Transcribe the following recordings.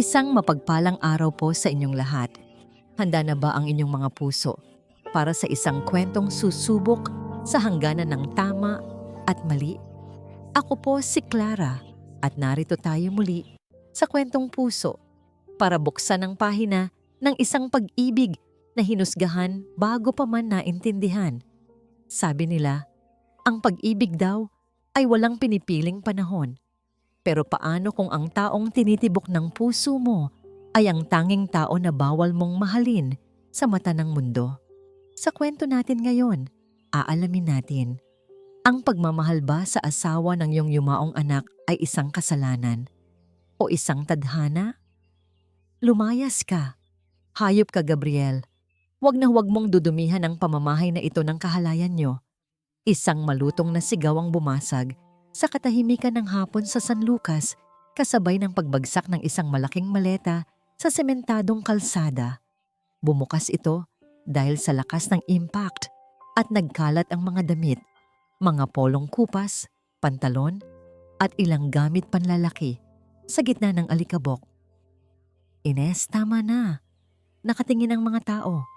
Isang mapagpalang araw po sa inyong lahat. Handa na ba ang inyong mga puso para sa isang kwentong susubok sa hangganan ng tama at mali? Ako po si Clara at narito tayo muli sa Kwentong Puso para buksan ang pahina ng isang pag-ibig na hinusgahan bago pa man naintindihan. Sabi nila, ang pag-ibig daw ay walang pinipiling panahon. Pero paano kung ang taong tinitibok ng puso mo ay ang tanging tao na bawal mong mahalin sa mata ng mundo? Sa kwento natin ngayon, aalamin natin, ang pagmamahal ba sa asawa ng iyong yumaong anak ay isang kasalanan o isang tadhana? Lumayas ka. Hayop ka, Gabriel. Huwag na huwag mong dudumihan ang pamamahay na ito ng kahalayan nyo. Isang malutong na sigaw ang bumasag sa katahimikan ng hapon sa San Lucas, kasabay ng pagbagsak ng isang malaking maleta sa sementadong kalsada. Bumukas ito dahil sa lakas ng impact at nagkalat ang mga damit, mga polong kupas, pantalon at ilang gamit panlalaki sa gitna ng alikabok. Ines, tama na. Nakatingin ang mga tao.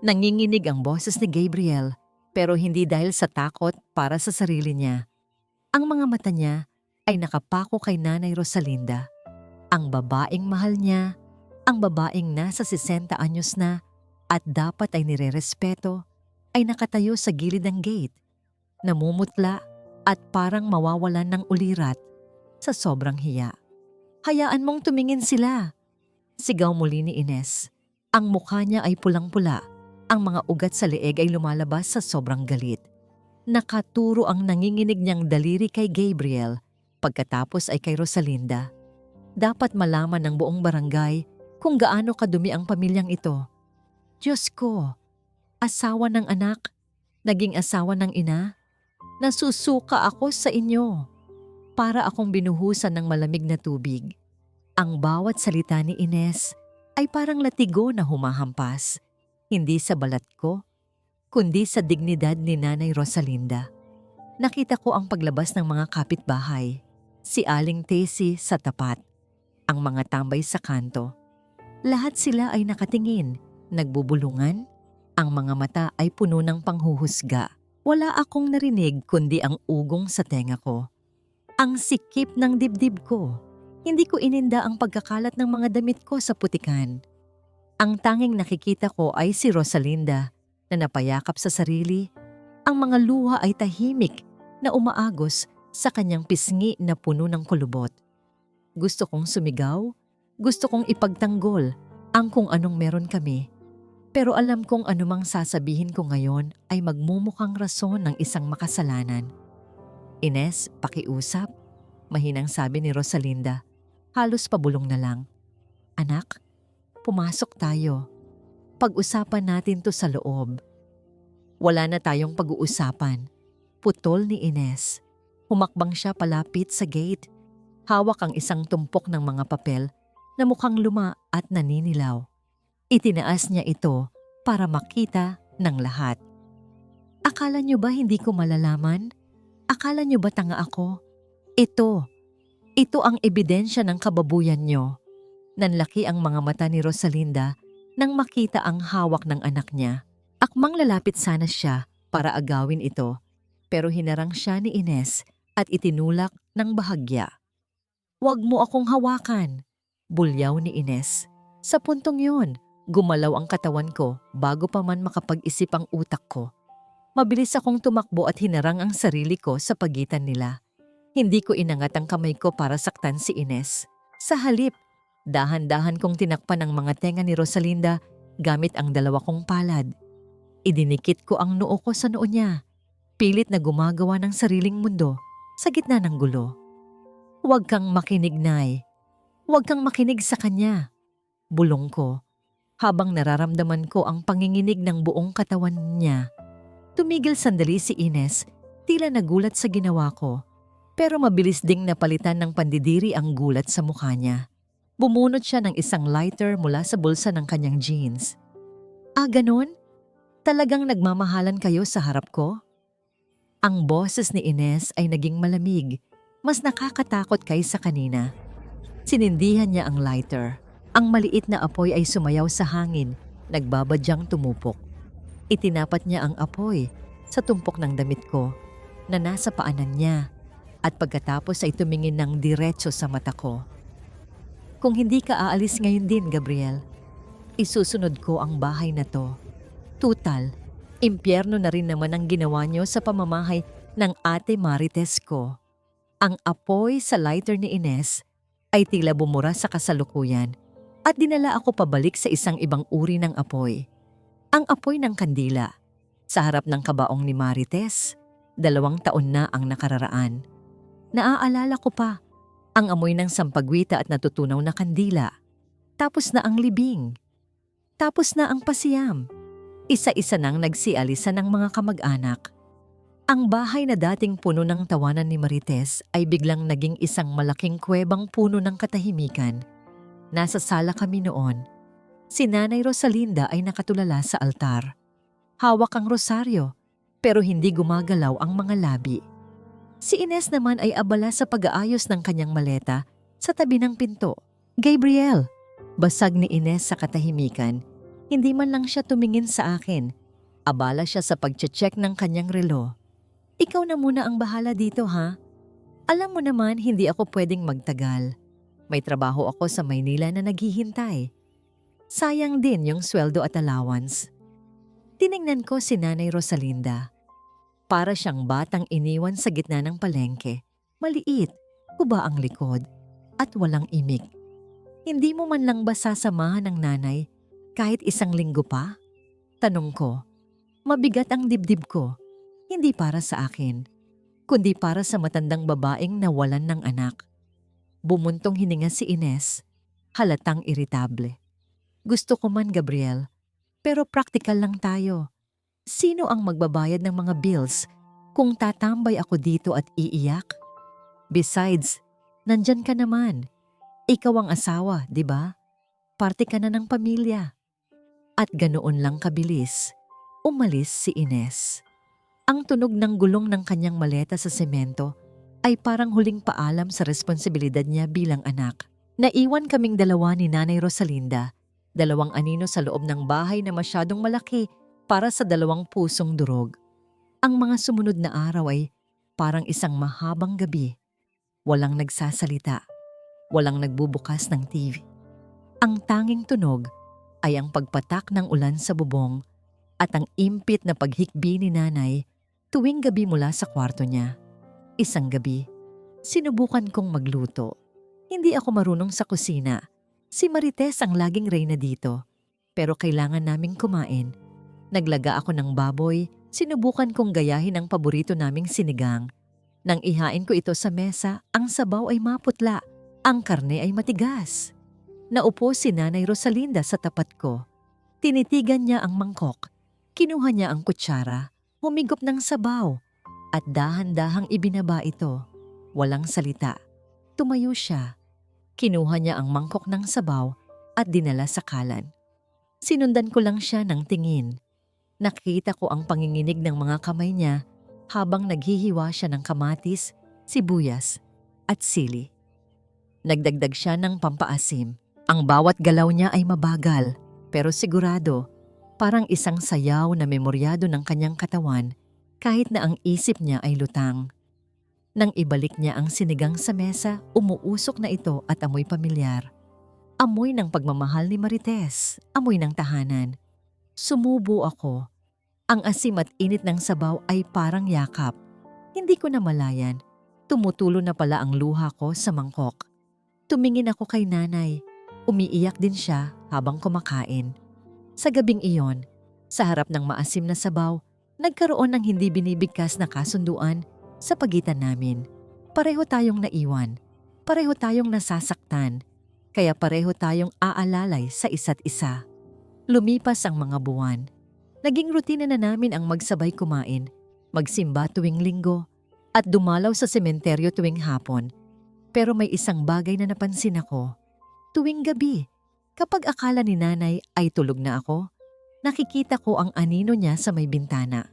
Nanginginig ang boses ni Gabriel, pero hindi dahil sa takot para sa sarili niya. Ang mga mata niya ay nakapako kay Nanay Rosalinda. Ang babaeng mahal niya, ang babaeng nasa 60 anyos na at dapat ay nirerespeto, ay nakatayo sa gilid ng gate, namumutla at parang mawawalan ng ulirat sa sobrang hiya. Hayaan mong tumingin sila, sigaw muli ni Ines. Ang mukha niya ay pulang-pula. Ang mga ugat sa leeg ay lumalabas sa sobrang galit. Nakaturo ang nanginginig niyang daliri kay Gabriel, pagkatapos ay kay Rosalinda. Dapat malaman ng buong barangay kung gaano kadumi ang pamilyang ito. Diyos ko, asawa ng anak, naging asawa ng ina, nasusuka ako sa inyo. Para akong binuhusan ng malamig na tubig. Ang bawat salita ni Ines ay parang latigo na humahampas. Hindi sa balat ko, kundi sa dignidad ni Nanay Rosalinda. Nakita ko ang paglabas ng mga kapitbahay, si Aling Tessie sa tapat, ang mga tambay sa kanto. Lahat sila ay nakatingin, nagbubulungan, ang mga mata ay puno ng panghuhusga. Wala akong narinig kundi ang ugong sa tenga ko. Ang sikip ng dibdib ko. Hindi ko ininda ang pagkakalat ng mga damit ko sa putikan. Ang tanging nakikita ko ay si Rosalinda na napayakap sa sarili. Ang mga luha ay tahimik na umaagos sa kanyang pisngi na puno ng kulubot. Gusto kong sumigaw, gusto kong ipagtanggol ang kung anong meron kami. Pero alam kong anumang sasabihin ko ngayon ay magmumukhang rason ng isang makasalanan. Ines, pakiusap, mahinang sabi ni Rosalinda. Halos pabulong na lang. Anak, pumasok tayo. Pag-usapan natin to sa loob. Wala na tayong pag-uusapan. Putol ni Ines. Humakbang siya palapit sa gate. Hawak ang isang tumpok ng mga papel na mukhang luma at naninilaw. Itinaas niya ito para makita ng lahat. Akala niyo ba hindi ko malalaman? Akala niyo ba tanga ako? Ito ang ebidensya ng kababuyan niyo. Nanlaki ang mga mata ni Rosalinda nang makita ang hawak ng anak niya. Akmang lalapit sana siya para agawin ito, pero hinarang siya ni Ines at itinulak ng bahagya. "Huwag mo akong hawakan," bulyaw ni Ines. Sa puntong yun, gumalaw ang katawan ko bago pa man makapag-isip ang utak ko. Mabilis akong tumakbo at hinarang ang sarili ko sa pagitan nila. Hindi ko inangat ang kamay ko para saktan si Ines. Sa halip, dahan-dahan kong tinakpan ang mga tenga ni Rosalinda gamit ang dalawa kong palad. Idinikit ko ang noo ko sa noo niya, pilit na gumagawa ng sariling mundo sa gitna ng gulo. "Huwag kang makinig, Nay. Huwag kang makinig sa kanya," bulong ko, habang nararamdaman ko ang panginginig ng buong katawan niya. Tumigil sandali si Ines, tila nagulat sa ginawa ko. Pero mabilis ding napalitan ng pandidiri ang gulat sa mukha niya. Bumunot siya ng isang lighter mula sa bulsa ng kanyang jeans. "Ah, ganon? Talagang nagmamahalan kayo sa harap ko?" Ang boses ni Ines ay naging malamig, mas nakakatakot kaysa kanina. Sinindihan niya ang lighter. Ang maliit na apoy ay sumayaw sa hangin, nagbabadyang tumupok. Itinapat niya ang apoy sa tumpok ng damit ko na nasa paanan niya at pagkatapos ay tumingin ng diretso sa mata ko. Kung hindi ka aalis ngayon din, Gabriel, isusunod ko ang bahay na to. Tutal, impyerno na rin naman ang ginawa niyo sa pamamahay ng Ate Marites ko. Ang apoy sa lighter ni Ines ay tila bumura sa kasalukuyan at dinala ako pabalik sa isang ibang uri ng apoy. Ang apoy ng kandila. Sa harap ng kabaong ni Marites, 2 taon na ang nakararaan. Naaalala ko pa ang amoy ng sampagwita at natutunaw na kandila. Tapos na ang libing. Tapos na ang pasiyam. Isa-isa nang nagsialisa ng mga kamag-anak. Ang bahay na dating puno ng tawanan ni Marites ay biglang naging isang malaking kuwebang puno ng katahimikan. Nasa sala kami noon. Si Nanay Rosalinda ay nakatulala sa altar. Hawak ang rosaryo, pero hindi gumagalaw ang mga labi. Si Ines naman ay abala sa pag-aayos ng kanyang maleta sa tabi ng pinto. Gabriel! Basag ni Ines sa katahimikan. Hindi man lang siya tumingin sa akin. Abala siya sa pag-check ng kanyang relo. Ikaw na muna ang bahala dito, ha? Alam mo naman hindi ako pwedeng magtagal. May trabaho ako sa Maynila na naghihintay. Sayang din yung sweldo at allowance. Tiningnan ko si Nanay Rosalinda. Para siyang batang iniwan sa gitna ng palengke. Maliit, kuba ang likod, at walang imik. Hindi mo man lang ba sasamahan ng nanay kahit 1 linggo pa? Tanong ko. Mabigat ang dibdib ko. Hindi para sa akin, kundi para sa matandang babaeng nawalan ng anak. Bumuntong hininga si Ines, halatang iritable. Gusto ko man, Gabriel, pero praktikal lang tayo. Sino ang magbabayad ng mga bills kung tatambay ako dito at iiyak? Besides, nandyan ka naman. Ikaw ang asawa, di ba? Parte ka na ng pamilya. At ganoon lang kabilis, umalis si Ines. Ang tunog ng gulong ng kanyang maleta sa semento ay parang huling paalam sa responsibilidad niya bilang anak. Naiwan kaming dalawa ni Nanay Rosalinda, 2 anino sa loob ng bahay na masyadong malaki para sa 2 pusong durog. Ang mga sumunod na araw ay parang isang mahabang gabi. Walang nagsasalita, walang nagbubukas ng TV. Ang tanging tunog ay ang pagpatak ng ulan sa bubong at ang impit na paghikbi ni Nanay tuwing gabi mula sa kwarto niya. Isang gabi, sinubukan kong magluto. Hindi ako marunong sa kusina. Si Marites ang laging reyna dito. Pero kailangan naming kumain. Naglaga ako ng baboy, sinubukan kong gayahin ang paborito naming sinigang. Nang ihain ko ito sa mesa, ang sabaw ay maputla, ang karne ay matigas. Naupo si Nanay Rosalinda sa tapat ko. Tinitigan niya ang mangkok. Kinuha niya ang kutsara, humigop ng sabaw, at dahan-dahang ibinaba ito. Walang salita. Tumayo siya. Kinuha niya ang mangkok ng sabaw at dinala sa kalan. Sinundan ko lang siya ng tingin. Nakita ko ang panginginig ng mga kamay niya habang naghihiwa siya ng kamatis, sibuyas at sili. Nagdagdag siya ng pampaasim. Ang bawat galaw niya ay mabagal, pero sigurado, parang isang sayaw na memoryado ng kanyang katawan kahit na ang isip niya ay lutang. Nang ibalik niya ang sinigang sa mesa, umuusok na ito at amoy pamilyar. Amoy ng pagmamahal ni Marites, amoy ng tahanan. Sumubo ako. Ang asim at init ng sabaw ay parang yakap. Hindi ko namalayan. Tumutulo na pala ang luha ko sa mangkok. Tumingin ako kay Nanay. Umiiyak din siya habang kumakain. Sa gabing iyon, sa harap ng maasim na sabaw, nagkaroon ng hindi binibigkas na kasunduan sa pagitan namin. Pareho tayong naiwan. Pareho tayong nasasaktan. Kaya pareho tayong aalalay sa isa't isa. Lumipas ang mga buwan. Naging rutina na namin ang magsabay kumain, magsimba tuwing linggo, at dumalaw sa sementeryo tuwing hapon. Pero may isang bagay na napansin ako. Tuwing gabi, kapag akala ni Nanay ay tulog na ako, nakikita ko ang anino niya sa may bintana.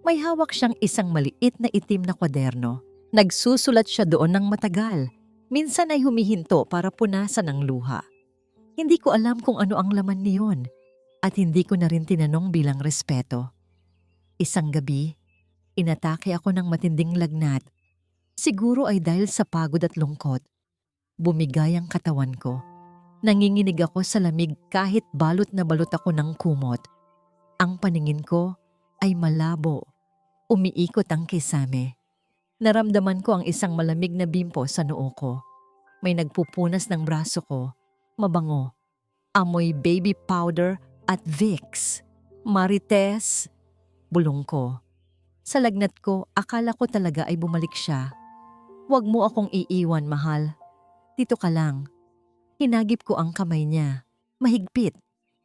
May hawak siyang isang maliit na itim na kwaderno. Nagsusulat siya doon ng matagal. Minsan ay humihinto para punasan ang luha. Hindi ko alam kung ano ang laman niyon at hindi ko na rin tinanong bilang respeto. Isang gabi, inatake ako ng matinding lagnat. Siguro ay dahil sa pagod at lungkot. Bumigay ang katawan ko. Nanginginig ako sa lamig kahit balot na balot ako ng kumot. Ang paningin ko ay malabo. Umiikot ang kisame. Naramdaman ko ang isang malamig na bimpo sa noo ko. May nagpupunas ng braso ko. Mabango. Amoy baby powder at Vicks. Marites. Bulong ko. Sa lagnat ko, akala ko talaga ay bumalik siya. Huwag mo akong iiwan, mahal. Dito ka lang. Hinagip ko ang kamay niya. Mahigpit.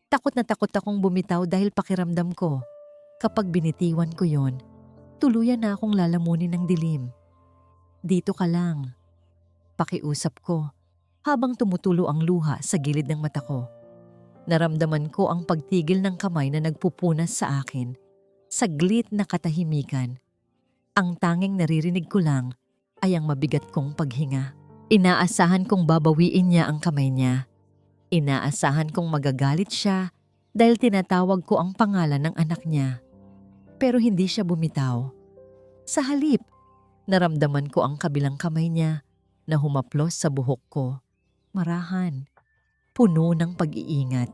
Takot na takot akong bumitaw dahil pakiramdam ko. Kapag binitiwan ko yon, tuluyan na akong lalamunin ng dilim. Dito ka lang. Pakiusap ko habang tumutulo ang luha sa gilid ng mata ko. Naramdaman ko ang pagtigil ng kamay na nagpupunas sa akin. Saglit na katahimikan. Ang tanging naririnig ko lang ay ang mabigat kong paghinga. Inaasahan kong babawiin niya ang kamay niya. Inaasahan kong magagalit siya dahil tinatawag ko ang pangalan ng anak niya. Pero hindi siya bumitaw. Sa halip, naramdaman ko ang kabilang kamay niya na humaplos sa buhok ko. Marahan, puno ng pag-iingat.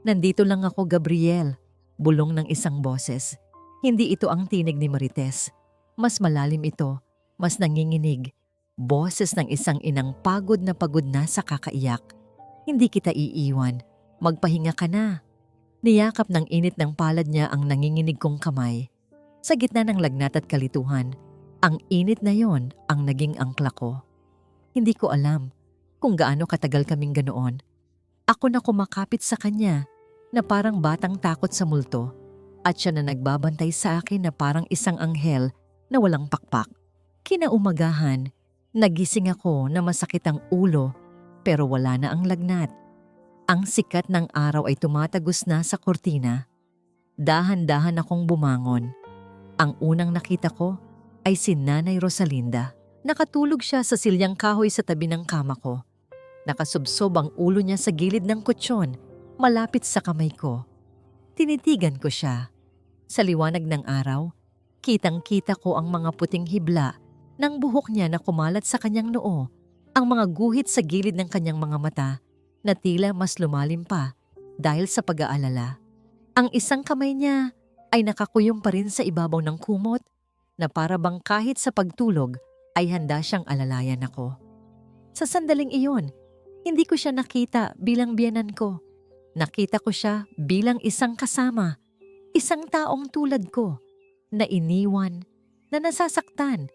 Nandito lang ako, Gabriel, bulong ng isang boses. Hindi ito ang tinig ni Marites. Mas malalim ito, mas nanginginig. Boses ng isang inang pagod na sa kakaiyak. Hindi kita iiwan. Magpahinga ka na. Niyakap ng init ng palad niya ang nanginginig kong kamay. Sa gitna ng lagnat at kalituhan, ang init na yon ang naging angkla ko. Hindi ko alam kung gaano katagal kaming ganoon. Ako na kumakapit sa kanya na parang batang takot sa multo at siya na nagbabantay sa akin na parang isang anghel na walang pakpak. Kinaumagahan, nagising ako na masakit ang ulo pero wala na ang lagnat. Ang sikat ng araw ay tumatagos na sa kortina. Dahan-dahan akong bumangon. Ang unang nakita ko ay si Nanay Rosalinda. Nakatulog siya sa silyang kahoy sa tabi ng kama ko. Nakasubsob ang ulo niya sa gilid ng kutsyon, malapit sa kamay ko. Tinitigan ko siya. Sa liwanag ng araw, kitang-kita ko ang mga puting hibla ng buhok niya na kumalat sa kanyang noo, ang mga guhit sa gilid ng kanyang mga mata na tila mas lumalim pa dahil sa pag-aalala. Ang isang kamay niya ay nakakuyong pa rin sa ibabaw ng kumot na para bang kahit sa pagtulog ay handa siyang alalayan ako. Sa sandaling iyon, hindi ko siya nakita bilang biyenan ko. Nakita ko siya bilang isang kasama, isang taong tulad ko na iniwan, na nasasaktan,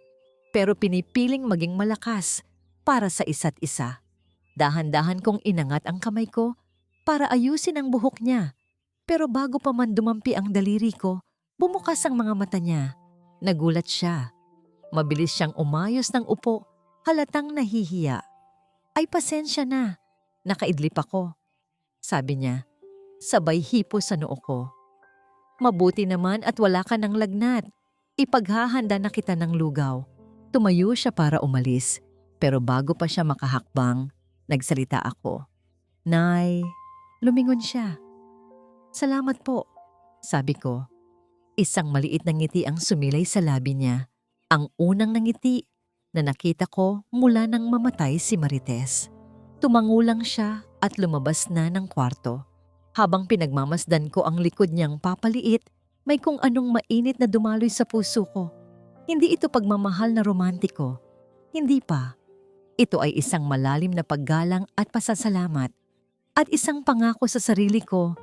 pero pinipiling maging malakas para sa isa't isa. Dahan-dahan kong inangat ang kamay ko para ayusin ang buhok niya. Pero bago pa man dumampi ang daliri ko, bumukas ang mga mata niya. Nagulat siya. Mabilis siyang umayos ng upo, halatang nahihiya. Ay pasensya na, nakaidlip ako. Sabi niya, sabay hipo sa noo ko. Mabuti naman at wala ka ng lagnat. Ipaghahanda na kita ng lugaw. Tumayo siya para umalis, pero bago pa siya makahakbang, nagsalita ako. Nay, lumingon siya. Salamat po, sabi ko. Isang maliit na ngiti ang sumilay sa labi niya. Ang unang nangiti na nakita ko mula nang mamatay si Marites. Tumangulang siya at lumabas na ng kwarto. Habang pinagmamasdan ko ang likod niyang papaliit, may kung anong mainit na dumaloy sa puso ko. Hindi ito pagmamahal na romantiko. Hindi pa. Ito ay isang malalim na paggalang at pasasalamat at isang pangako sa sarili ko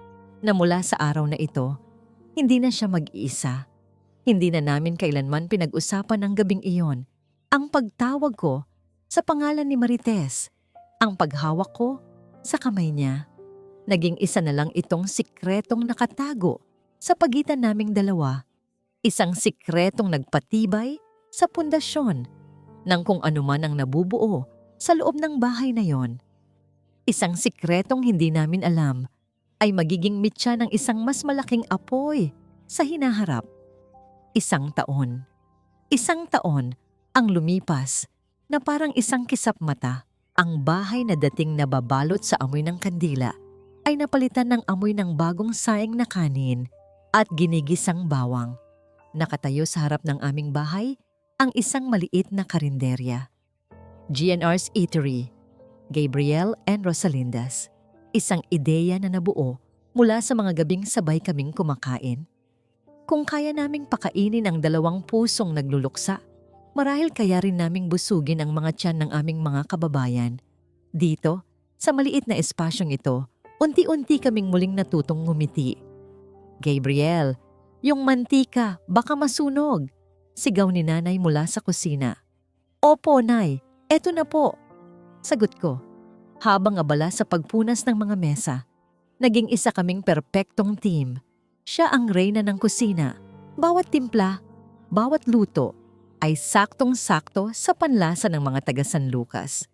na mula sa araw na ito, hindi na siya mag-iisa. Hindi na namin kailanman pinag-usapan ng gabing iyon ang pagtawag ko sa pangalan ni Marites, ang paghawak ko sa kamay niya. Naging isa na lang itong sikretong nakatago sa pagitan naming dalawa. Isang sikretong nagpatibay sa pundasyon ng kung anuman ang nabubuo sa loob ng bahay na yon. Isang sikretong hindi namin alam ay magiging mitya ng isang mas malaking apoy sa hinaharap. Isang taon ang lumipas na parang isang kisap mata. Ang bahay na dating nababalot sa amoy ng kandila ay napalitan ng amoy ng bagong saing na kanin at ginigisang bawang. Nakatayo sa harap ng aming bahay ang isang maliit na karinderya. GNR's Eatery, Gabriel and Rosalinda's. Isang ideya na nabuo mula sa mga gabing sabay kaming kumakain. Kung kaya naming pakainin ang 2 pusong nagluluksa, marahil kaya rin naming busugin ang mga tiyan ng aming mga kababayan. Dito, sa maliit na espasyong ito, unti-unti kaming muling natutong ngumiti. Gabriel, yung mantika, baka masunog. Sigaw ni nanay mula sa kusina. Opo, nay. Eto na po. Sagot ko, habang abala sa pagpunas ng mga mesa. Naging isa kaming perpektong team. Siya ang reyna ng kusina. Bawat timpla, bawat luto, ay saktong-sakto sa panlasa ng mga taga San Lucas.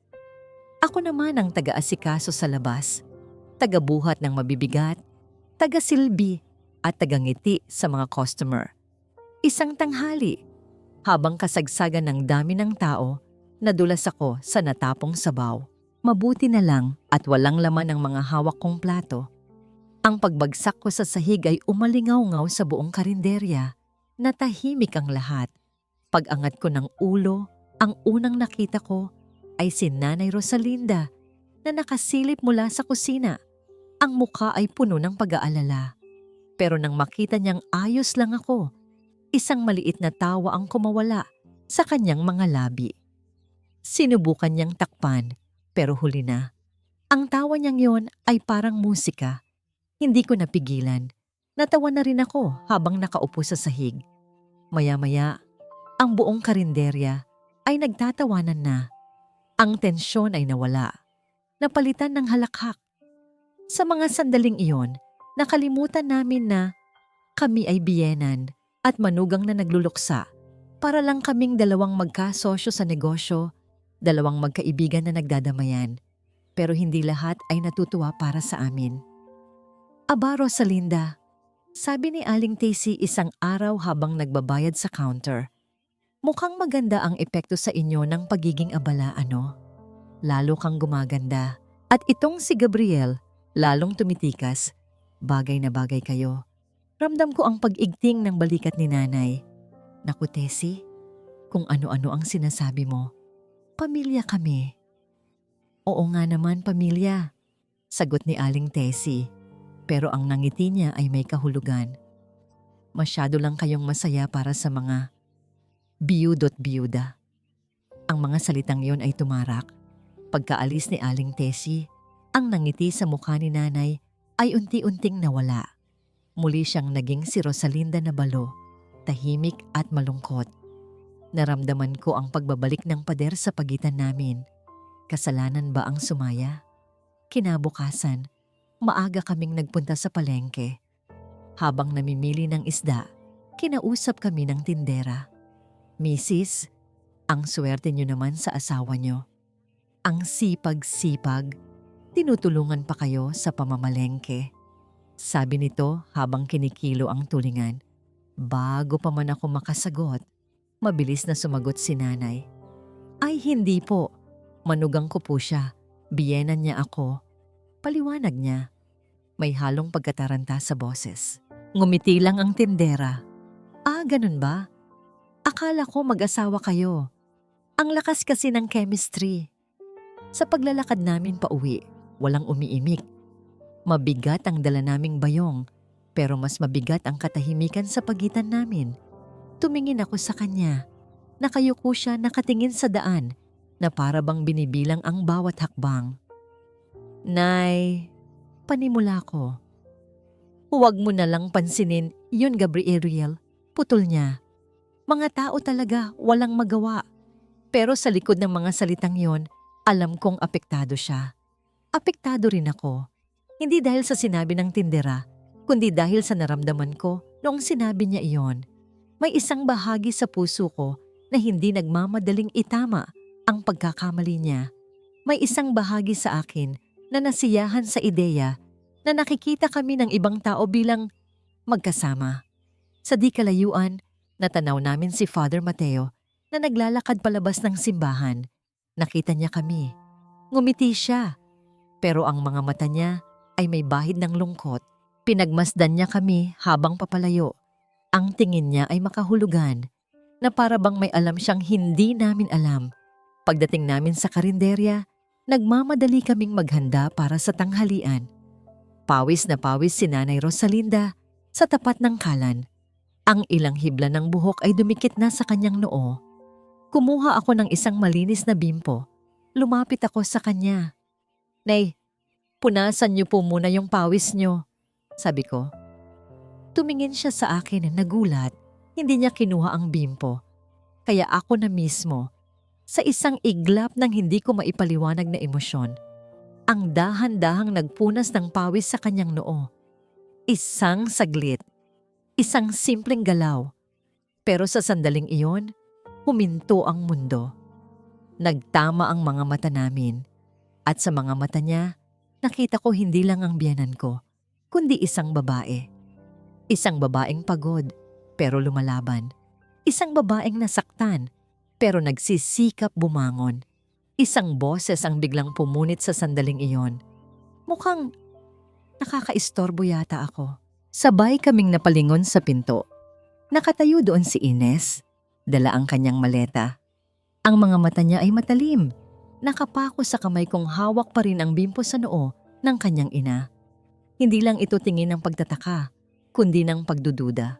Ako naman ang taga-asikaso sa labas, taga-buhat ng mabibigat, taga-silbi at taga-ngiti sa mga customer. Isang tanghali, habang kasagsagan ng dami ng tao, nadulas ako sa natapong sabaw. Mabuti na lang at walang laman ang mga hawak kong plato. Ang pagbagsak ko sa sahig ay umalingaw-ngaw sa buong karinderya. Natahimik ang lahat. Pag-angat ko ng ulo, ang unang nakita ko ay si Nanay Rosalinda na nakasilip mula sa kusina. Ang mukha ay puno ng pag-aalala. Pero nang makita niyang ayos lang ako, isang maliit na tawa ang kumawala sa kanyang mga labi. Sinubukan niyang takpan, pero huli na. Ang tawa niyang yon ay parang musika. Hindi ko napigilan. Natawa na rin ako habang nakaupo sa sahig. Maya-maya, ang buong karinderya ay nagtatawanan na. Ang tensyon ay nawala. Napalitan ng halakhak. Sa mga sandaling iyon, nakalimutan namin na kami ay biyenan at manugang na nagluluksa. Para lang kaming 2 magkasosyo sa negosyo, 2 magkaibigan na nagdadamayan. Pero hindi lahat ay natutuwa para sa amin. Aba, Rosalinda, sabi ni Aling Tessie isang araw habang nagbabayad sa counter. Mukhang maganda ang epekto sa inyo ng pagiging abala, ano? Lalo kang gumaganda. At itong si Gabriel, lalong tumitikas. Bagay na bagay kayo. Ramdam ko ang pag-igting ng balikat ni nanay. Naku, Tessie, kung ano-ano ang sinasabi mo. Pamilya kami. Oo nga naman, pamilya. Sagot ni Aling Tessie. Pero ang nangiti niya ay may kahulugan. Masyado lang kayong masaya para sa mga biyudo't-biyuda. Ang mga salitang yon ay tumarak. Pagkaalis ni Aling Tessie, ang nangiti sa mukha ni nanay ay unti-unting nawala. Muli siyang naging si Rosalinda na balo, tahimik at malungkot. Naramdaman ko ang pagbabalik ng pader sa pagitan namin. Kasalanan ba ang sumaya? Kinabukasan, maaga kaming nagpunta sa palengke. Habang namimili ng isda, kinausap kami ng tindera. Misis, ang swerte niyo naman sa asawa niyo. Ang sipag-sipag, tinutulungan pa kayo sa pamamalengke. Sabi nito habang kinikilo ang tulingan. Bago pa man ako makasagot, mabilis na sumagot si nanay. Ay hindi po, manugang ko po siya, biyenan niya ako. Paliwanag niya. May halong pagkataranta sa boses. Ngumiti lang ang tindera. Ah, ganun ba? Akala ko mag-asawa kayo. Ang lakas kasi ng chemistry. Sa paglalakad namin pauwi, walang umiimik. Mabigat ang dala naming bayong, pero mas mabigat ang katahimikan sa pagitan namin. Tumingin ako sa kanya. Nakayuko siya nakatingin sa daan na para bang binibilang ang bawat hakbang. Nay, panimula ko. Huwag mo na lang pansinin yun, Gabriel. Putol niya. Mga tao talaga walang magawa. Pero sa likod ng mga salitang yon, alam kong apektado siya. Apektado rin ako. Hindi dahil sa sinabi ng tindera, kundi dahil sa naramdaman ko noong sinabi niya iyon. May isang bahagi sa puso ko na hindi nagmamadaling itama ang pagkakamali niya. May isang bahagi sa akin na nasiyahan sa ideya na nakikita kami ng ibang tao bilang magkasama. Sa di kalayuan, natanaw namin si Father Mateo na naglalakad palabas ng simbahan. Nakita niya kami. Ngumiti siya. Pero ang mga mata niya ay may bahid ng lungkot. Pinagmasdan niya kami habang papalayo. Ang tingin niya ay makahulugan na para bang may alam siyang hindi namin alam. Pagdating namin sa karinderya, nagmamadali kaming maghanda para sa tanghalian. Pawis na pawis si Nanay Rosalinda sa tapat ng kalan. Ang ilang hibla ng buhok ay dumikit na sa kanyang noo. Kumuha ako ng isang malinis na bimpo. Lumapit ako sa kanya. "Nay, punasan niyo po muna yung pawis niyo," sabi ko. Tumingin siya sa akin, nagulat. Hindi niya kinuha ang bimpo. Kaya ako na mismo, sa isang iglap ng hindi ko maipaliwanag na emosyon, ang dahan-dahang nagpunas ng pawis sa kanyang noo. Isang saglit, isang simpleng galaw. Pero sa sandaling iyon, huminto ang mundo. Nagtama ang mga mata namin. At sa mga mata niya, nakita ko hindi lang ang biyanan ko, kundi isang babae. Isang babaeng pagod, pero lumalaban. Isang babaeng nasaktan, pero nagsisikap bumangon. Isang boses ang biglang pumunit sa sandaling iyon. Mukhang nakakaistorbo yata ako. Sabay kaming napalingon sa pinto. Nakatayo doon si Ines, dala ang kanyang maleta. Ang mga mata niya ay matalim. Nakapako sa kamay kong hawak pa rin ang bimpo sa noo ng kanyang ina. Hindi lang ito tingin ng pagtataka, kundi ng pagdududa.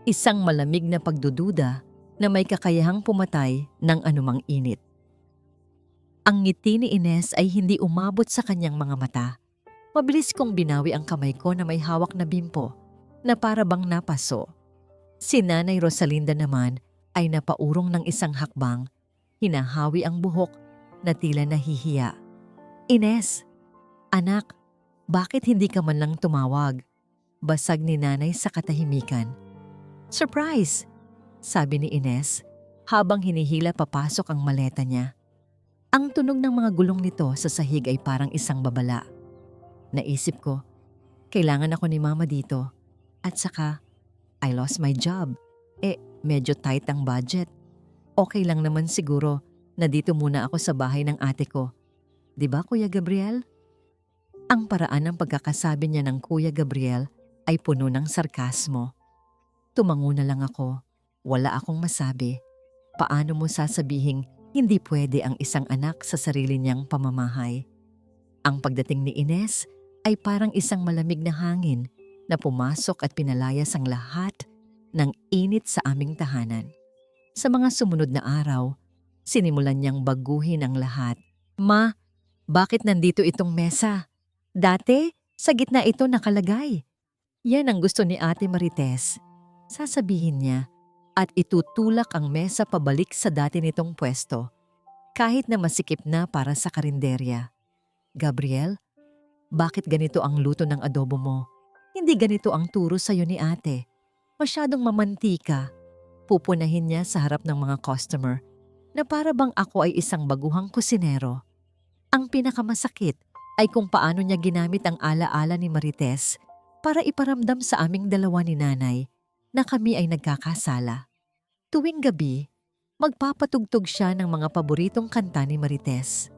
Isang malamig na pagdududa na may kakayahang pumatay ng anumang init. Ang ngiti ni Ines ay hindi umabot sa kanyang mga mata. Mabilis kong binawi ang kamay ko na may hawak na bimpo na para bang napaso. Si Nanay Rosalinda naman ay napaurong ng isang hakbang, hinahawi ang buhok na tila nahihiya. "Ines, anak, bakit hindi ka man lang tumawag?" Basag ni Nanay sa katahimikan. "Surprise!" sabi ni Ines habang hinihila papasok ang maleta niya. Ang tunog ng mga gulong nito sa sahig ay parang isang babala. Naisip ko, kailangan ako ni Mama dito. At saka, I lost my job. Medyo tight ang budget. Okay lang naman siguro na dito muna ako sa bahay ng ate ko. 'Di ba, Kuya Gabriel? Ang paraan ng pagkakasabi niya ng Kuya Gabriel ay puno ng sarkasmo. Tumango na lang ako. Wala akong masabi. Paano mo sasabihing hindi pwede ang isang anak sa sarili niyang pamamahay? Ang pagdating ni Ines ay parang isang malamig na hangin na pumasok at pinalayas ang lahat ng init sa aming tahanan. Sa mga sumunod na araw, sinimulan niyang baguhin ang lahat. "Ma, bakit nandito itong mesa? Dati, sa gitna ito nakalagay." Yan ang gusto ni Ate Marites. Sasabihin niya at itutulak ang mesa pabalik sa dati nitong pwesto, kahit na masikip na para sa karinderya. "Gabriel, bakit ganito ang luto ng adobo mo? Hindi ganito ang turo sa'yo ni ate. Masyadong mamantika." Pupunahin niya sa harap ng mga customer na para bang ako ay isang baguhang kusinero. Ang pinakamasakit ay kung paano niya ginamit ang alaala ni Marites para iparamdam sa aming dalawa ni Nanay na kami ay nagkakasala. Tuwing gabi, magpapatugtog siya ng mga paboritong kanta ni Marites.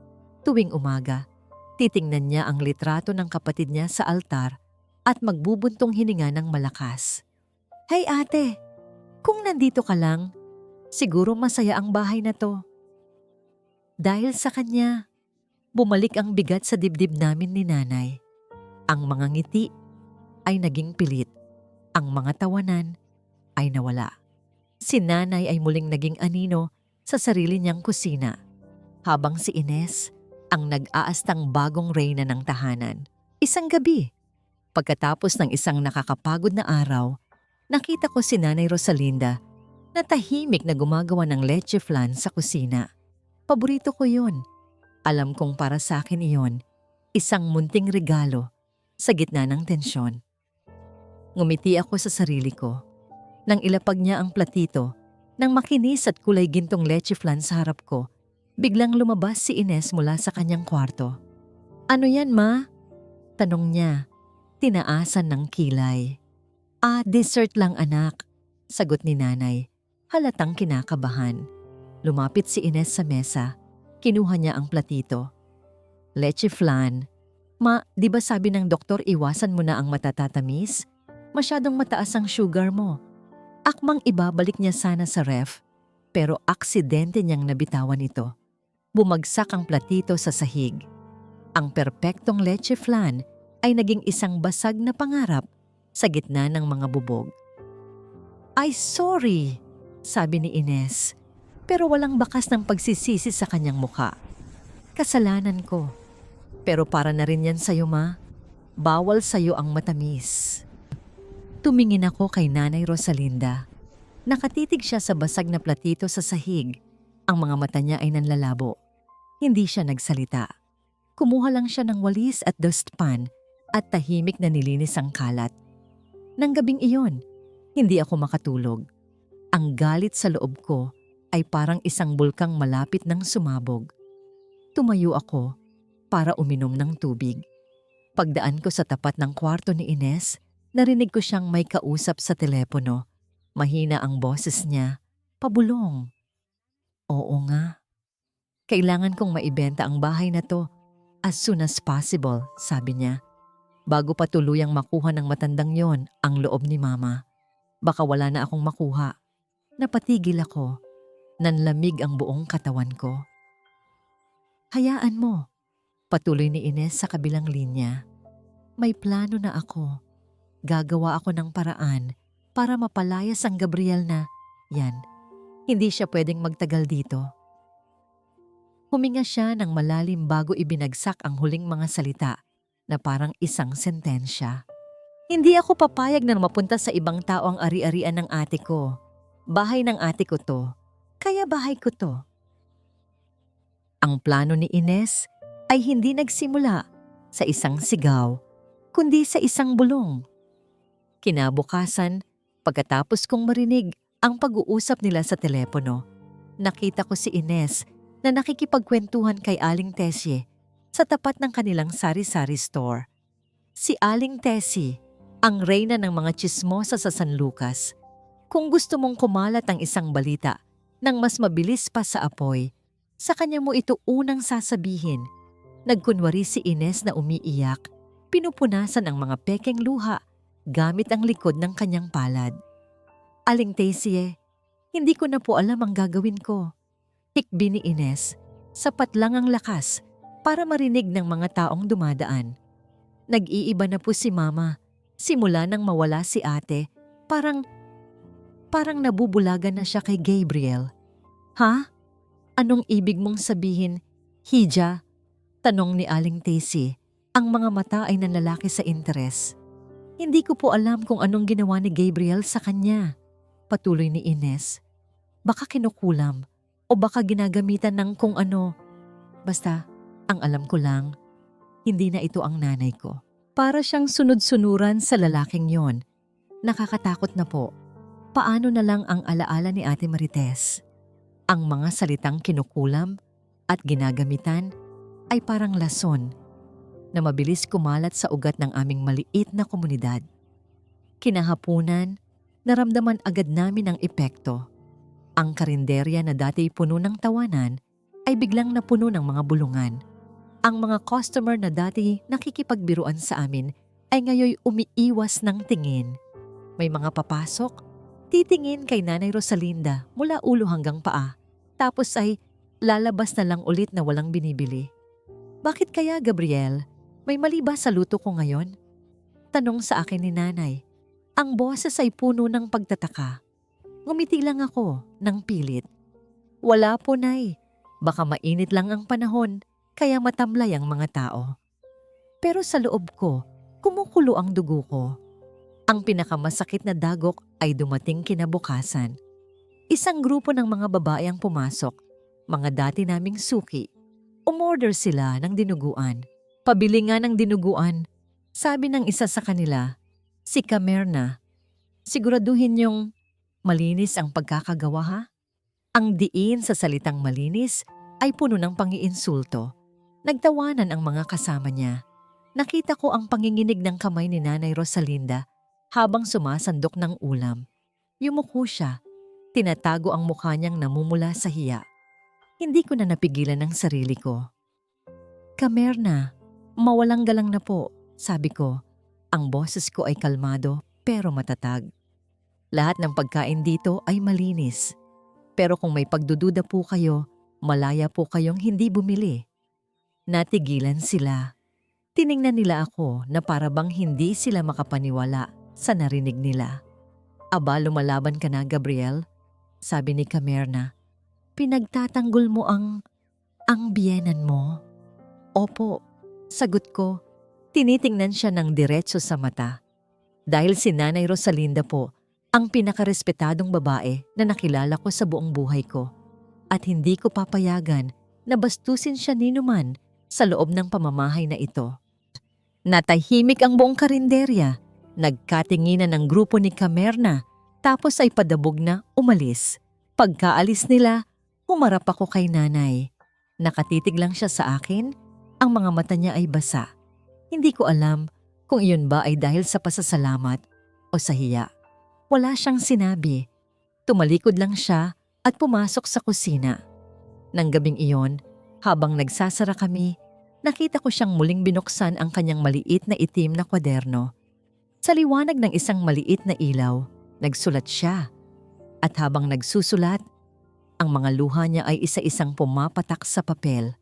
Tuwing umaga, titingnan niya ang litrato ng kapatid niya sa altar at magbubuntong hininga ng malakas. "Hey ate, kung nandito ka lang, siguro masaya ang bahay na to." Dahil sa kanya, bumalik ang bigat sa dibdib namin ni Nanay. Ang mga ngiti ay naging pilit. Ang mga tawanan ay nawala. Si Nanay ay muling naging anino sa sarili niyang kusina, habang si Ines ang nag-aastang bagong reyna ng tahanan. Isang gabi, pagkatapos ng isang nakakapagod na araw, nakita ko si Nanay Rosalinda na tahimik na gumagawa ng leche flan sa kusina. Paborito ko yun. Alam kong para sa akin iyon, isang munting regalo sa gitna ng tensyon. Ngumiti ako sa sarili ko. Nang ilapag niya ang platito, nang makinis at kulay gintong leche flan sa harap ko, biglang lumabas si Ines mula sa kanyang kwarto. "Ano yan, Ma?" tanong niya, tinaasan ng kilay. Dessert lang anak," sagot ni Nanay, halatang kinakabahan. Lumapit si Ines sa mesa Kinuha niya ang platito. Leche flan. Ma, di ba sabi ng doktor iwasan mo na ang matatatamis? Masyadong mataas ang sugar mo. Akmang ibabalik niya sana sa ref, pero aksidente niyang nabitawan ito. Bumagsak ang platito sa sahig. Ang perpektong leche flan ay naging isang basag na pangarap sa gitna ng mga bubog. "Ay, sorry," sabi ni Ines, pero walang bakas ng pagsisisi sa kanyang mukha. "Kasalanan ko. Pero para na rin yan sa'yo, Ma. Bawal sa'yo ang matamis." Tumingin ako kay Nanay Rosalinda. Nakatitig siya sa basag na platito sa sahig. Ang mga mata niya ay nanlalabo. Hindi siya nagsalita. Kumuha lang siya ng walis at dustpan at tahimik na nilinis ang kalat. Nang gabing iyon, hindi ako makatulog. Ang galit sa loob ko ay parang isang bulkang malapit ng sumabog. Tumayo ako para uminom ng tubig. Pagdaan ko sa tapat ng kwarto ni Ines, narinig ko siyang may kausap sa telepono. Mahina ang boses niya. Pabulong. "Oo nga. Kailangan kong maibenta ang bahay na to as soon as possible," sabi niya. Bago pa tuluyang makuha ng matandang yon ang loob ni Mama. Baka wala na akong makuha. Napatigil ako. Nanlamig ang buong katawan ko. "Hayaan mo," patuloy ni Ines sa kabilang linya. "May plano na ako. Gagawa ako ng paraan para mapalayas ang Gabriel na yan. Hindi siya pwedeng magtagal dito." Huminga siya ng malalim bago ibinagsak ang huling mga salita na parang isang sentensya. "Hindi ako papayag na mapunta sa ibang tao ang ari-arian ng ate ko. Bahay ng ate ko to, kaya bahay ko to." Ang plano ni Ines ay hindi nagsimula sa isang sigaw, kundi sa isang bulong. Kinabukasan, pagkatapos kong marinig ang pag-uusap nila sa telepono, nakita ko si Ines na nakikipagkwentuhan kay Aling Tessie sa tapat ng kanilang sari-sari store. Si Aling Tessie, ang reyna ng mga tsismosa sa San Lucas. Kung gusto mong kumalat ang isang balita nang mas mabilis pa sa apoy, sa kanya mo ito unang sasabihin. Nagkunwari si Ines na umiiyak, pinupunasan ang mga pekeng luha gamit ang likod ng kanyang palad. "Aling Tessie, hindi ko na po alam ang gagawin ko." Hikbi ni Ines, sapat lang ang lakas para marinig ng mga taong dumadaan. Nag-iiba na po si Mama. Simula nang mawala si ate, parang nabubulagan na siya kay Gabriel. "Ha? Anong ibig mong sabihin, Hija?" tanong ni Aling Tessie. Ang mga mata ay nanlalaki sa interes. "Hindi ko po alam kung anong ginawa ni Gabriel sa kanya," patuloy ni Ines. "Baka kinukulam o baka ginagamitan ng kung ano. Basta, ang alam ko lang, hindi na ito ang nanay ko." Para siyang sunod-sunuran sa lalaking yon. Nakakatakot na po. Paano na lang ang alaala ni Ate Marites? Ang mga salitang kinukulam at ginagamitan ay parang lason na mabilis kumalat sa ugat ng aming maliit na komunidad. Kinahapunan, naramdaman agad namin ang epekto. Ang karinderya na dati puno ng tawanan ay biglang napuno ng mga bulungan. Ang mga customer na dati nakikipagbiruan sa amin ay ngayoy umiiwas ng tingin. May mga papasok, titingin kay Nanay Rosalinda mula ulo hanggang paa, tapos ay lalabas na lang ulit na walang binibili. "Bakit kaya, Gabriel? May mali ba sa luto ko ngayon?" tanong sa akin ni Nanay. Ang boses ay puno ng pagtataka. Ngumiti lang ako ng pilit. "Wala po, Nay. Baka mainit lang ang panahon, kaya matamlay ang mga tao." Pero sa loob ko, kumukulo ang dugo ko. Ang pinakamasakit na dagok ay dumating kinabukasan. Isang grupo ng mga babae ang pumasok, mga dati naming suki. Umorder sila ng dinuguan. "Pabili nga ng dinuguan," sabi ng isa sa kanila, si Camerna. "Siguraduhin yung malinis ang pagkakagawa, ha?" Ang diin sa salitang malinis ay puno ng pangiinsulto. Nagtawanan ang mga kasama niya. Nakita ko ang panginginig ng kamay ni Nanay Rosalinda habang sumasandok ng ulam. Yumuko siya. Tinatago ang mukha niyang namumula sa hiya. Hindi ko na napigilan ang sarili ko. "Kamerna, mawalang galang na po," sabi ko. Ang boses ko ay kalmado pero matatag. "Lahat ng pagkain dito ay malinis. Pero kung may pagdududa po kayo, malaya po kayong hindi bumili." Natigilan sila. Tiningnan nila ako na para bang hindi sila makapaniwala sa narinig nila. "Aba, lumalaban ka na, Gabriel," sabi ni Kamerna. "Pinagtatanggol mo ang biyenan mo?" "Opo," sagot ko. Tinitingnan siya ng diretso sa mata. Dahil si Nanay Rosalinda po ang pinakarespetadong babae na nakilala ko sa buong buhay ko. At hindi ko papayagan na bastusin siya ninuman sa loob ng pamamahay na ito. Natahimik ang buong karinderya. Nagkatinginan ng grupo ni Kamerna tapos ay padabog na umalis. Pagkaalis nila, humarap ako kay nanay. Nakatitig lang siya sa akin, ang mga mata niya ay basa. Hindi ko alam kung iyon ba ay dahil sa pasasalamat o sa hiya. Wala siyang sinabi. Tumalikod lang siya at pumasok sa kusina. Nang gabing iyon, habang nagsasara kami, nakita ko siyang muling binuksan ang kanyang maliit na itim na kwaderno. Sa liwanag ng isang maliit na ilaw, nagsulat siya. At habang nagsusulat, ang mga luha niya ay isa-isang pumapatak sa papel.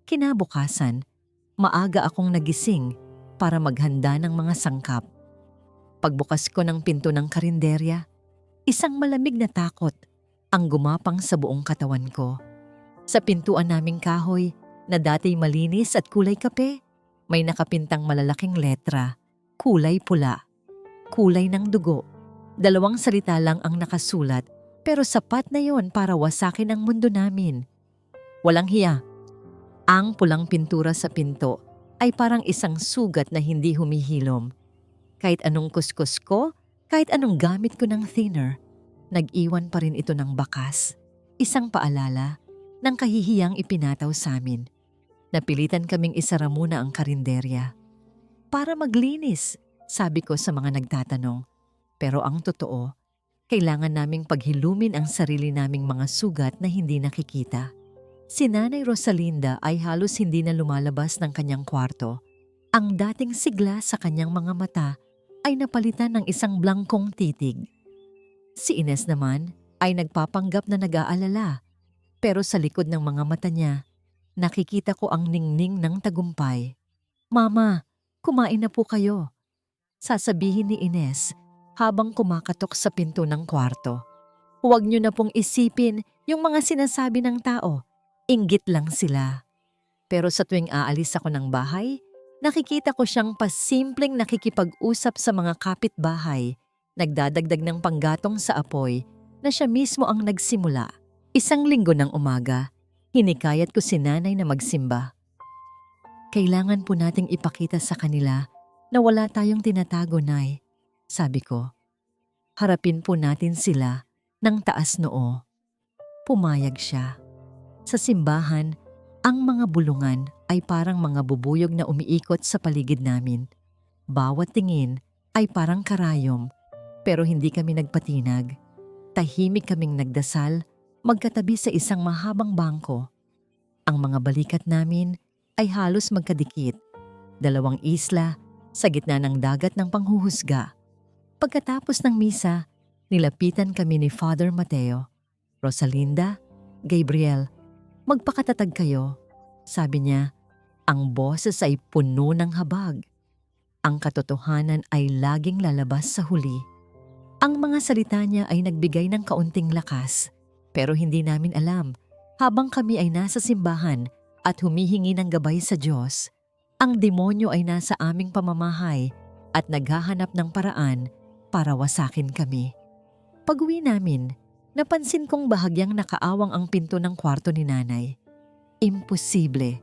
Kinabukasan, maaga akong nagising para maghanda ng mga sangkap. Pagbukas ko ng pinto ng karinderya, isang malamig na takot ang gumapang sa buong katawan ko. Sa pintuan naming kahoy na dati malinis at kulay kape, may nakapintang malalaking letra, kulay pula, kulay ng dugo. 2 salita lang ang nakasulat pero sapat na yon para wasakin ang mundo namin. Walang hiya. Ang pulang pintura sa pinto ay parang isang sugat na hindi humihilom. Kahit anong kuskus ko, kahit anong gamit ko ng thinner, nag-iwan pa rin ito ng bakas. Isang paalala ng kahihiyang ipinataw sa amin. Napilitan kaming isara muna ang karinderya. "Para maglinis," sabi ko sa mga nagtatanong. Pero ang totoo, kailangan naming paghilumin ang sarili naming mga sugat na hindi nakikita. Si Nanay Rosalinda ay halos hindi na lumalabas ng kanyang kwarto. Ang dating sigla sa kanyang mga mata ay napalitan ng isang blangkong titig. Si Ines naman ay nagpapanggap na nag-aalala. Pero sa likod ng mga mata niya, nakikita ko ang ningning ng tagumpay. "Mama, kumain na po kayo," sasabihin ni Ines habang kumakatok sa pinto ng kwarto. "Huwag niyo na pong isipin yung mga sinasabi ng tao. Inggit lang sila." Pero sa tuwing aalis ako ng bahay, nakikita ko siyang pasimpleng nakikipag-usap sa mga kapitbahay, nagdadagdag ng panggatong sa apoy na siya mismo ang nagsimula. Isang linggo ng umaga, hinikayat ko si nanay na magsimba. "Kailangan po nating ipakita sa kanila na wala tayong tinatago, Nay," sabi ko. "Harapin po natin sila ng taas noo." Pumayag siya. Sa simbahan, ang mga bulungan ay parang mga bubuyog na umiikot sa paligid namin. Bawat tingin ay parang karayom, pero hindi kami nagpatinag. Tahimik kaming nagdasal, magkatabi sa isang mahabang bangko. Ang mga balikat namin ay halos magkadikit. 2 isla sa gitna ng dagat ng panghuhusga. Pagkatapos ng misa, nilapitan kami ni Father Mateo. "Rosalinda, Gabriel, magpakatatag kayo," sabi niya. Ang boses ay puno ng habag. Ang katotohanan ay laging lalabas sa huli. Ang mga salita niya ay nagbigay ng kaunting lakas, pero hindi namin alam, habang kami ay nasa simbahan at humihingi ng gabay sa Diyos, ang demonyo ay nasa aming pamamahay at naghahanap ng paraan para wasakin kami. Pag-uwi namin, napansin kong bahagyang nakaawang ang pinto ng kwarto ni nanay. Imposible.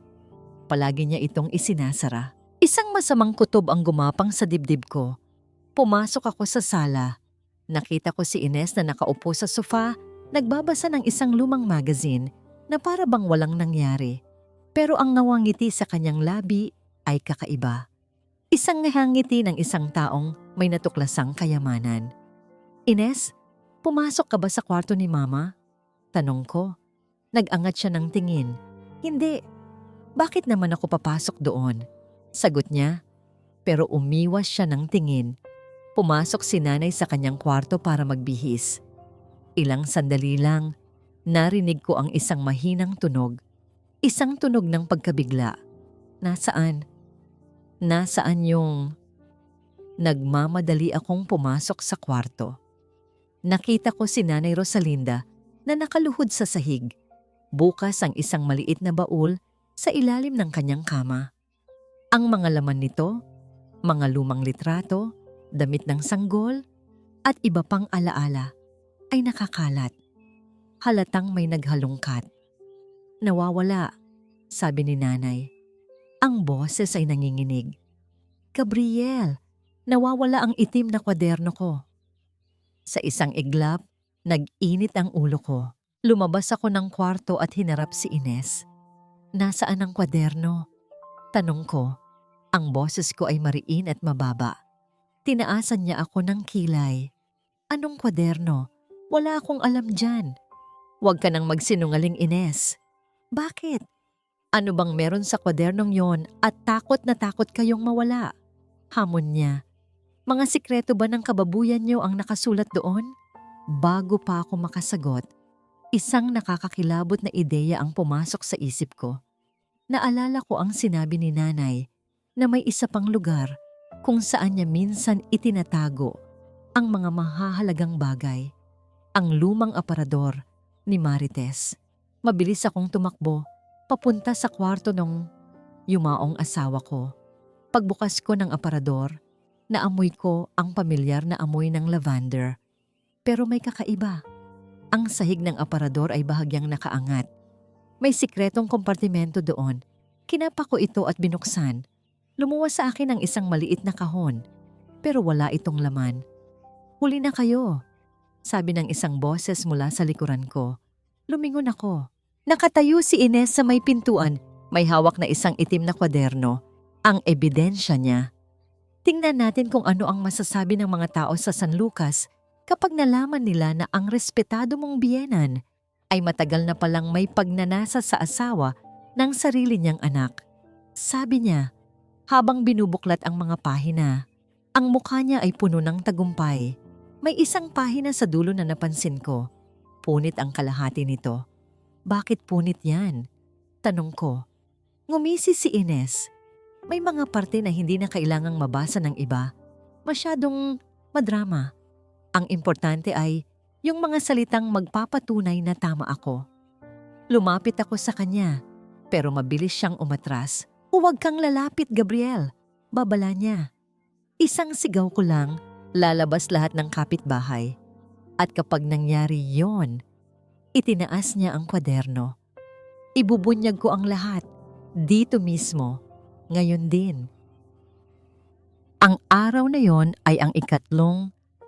Palagi niya itong isinasara. Isang masamang kutob ang gumapang sa dibdib ko. Pumasok ako sa sala. Nakita ko si Ines na nakaupo sa sofa, nagbabasa ng isang lumang magazine na para bang walang nangyari. Pero ang nawangiti sa kanyang labi ay kakaiba. Isang ngiti ng isang taong may natuklasang kayamanan. "Ines, pumasok ka ba sa kwarto ni Mama?" tanong ko. Nag-angat siya ng tingin. Hindi. Bakit naman ako papasok doon? Sagot niya. Pero umiwas siya ng tingin. Pumasok si nanay sa kanyang kwarto para magbihis. Ilang sandali lang, narinig ko ang isang mahinang tunog. Isang tunog ng pagkabigla. Nasaan? Nasaan yung... Nagmamadali akong pumasok sa kwarto. Nakita ko si Nanay Rosalinda na nakaluhod sa sahig. Bukas ang isang maliit na baul sa ilalim ng kanyang kama. Ang mga laman nito, mga lumang litrato, damit ng sanggol, at iba pang alaala ay nakakalat. Halatang may naghalungkat. Nawawala, sabi ni nanay. Ang boses ay nanginginig. Gabriel, nawawala ang itim na kwaderno ko. Sa isang iglap, nag-init ang ulo ko. Lumabas ako ng kwarto at hinarap si Ines. Nasaan ang kwaderno? Tanong ko. Ang boses ko ay mariin at mababa. Tinaasan niya ako ng kilay. Anong kwaderno? Wala akong alam dyan. Huwag ka nang magsinungaling, Ines. Bakit? Ano bang meron sa kwadernong yon at takot na takot kayong mawala? Hamon niya. Mga sikreto ba ng kababuyan niyo ang nakasulat doon? Bago pa ako makasagot, isang nakakakilabot na ideya ang pumasok sa isip ko. Naalala ko ang sinabi ni nanay na may isa pang lugar kung saan niya minsan itinatago ang mga mahahalagang bagay. Ang lumang aparador ni Marites. Mabilis akong tumakbo papunta sa kwarto ng yumaong asawa ko. Pagbukas ko ng aparador, naamoy ko ang pamilyar na amoy ng lavender. Pero may kakaiba. Ang sahig ng aparador ay bahagyang nakaangat. May sikretong kompartimento doon. Kinapa ko ito at binuksan. Lumuwas sa akin ang isang maliit na kahon. Pero wala itong laman. Huli na kayo, sabi ng isang boses mula sa likuran ko. Lumingon ako. Nakatayo si Ines sa may pintuan. May hawak na isang itim na kwaderno. Ang ebidensya niya. Tingnan natin kung ano ang masasabi ng mga tao sa San Lucas kapag nalaman nila na ang respetado mong biyenan ay matagal na palang may pagnanasa sa asawa ng sarili niyang anak. Sabi niya, habang binubuklat ang mga pahina, ang mukha niya ay puno ng tagumpay. May isang pahina sa dulo na napansin ko. Punit ang kalahati nito. Bakit punit yan? Tanong ko. Ngumisi si Ines. May mga parte na hindi na kailangang mabasa ng iba. Masyadong madrama. Ang importante ay yung mga salitang magpapatunay na tama ako. Lumapit ako sa kanya, pero mabilis siyang umatras. Huwag kang lalapit, Gabriel. Babala niya. Isang sigaw ko lang, lalabas lahat ng kapitbahay. At kapag nangyari yon, itinaas niya ang kwaderno. Ibubunyag ko ang lahat, dito mismo, ngayon din. Ang araw na yon ay ang 3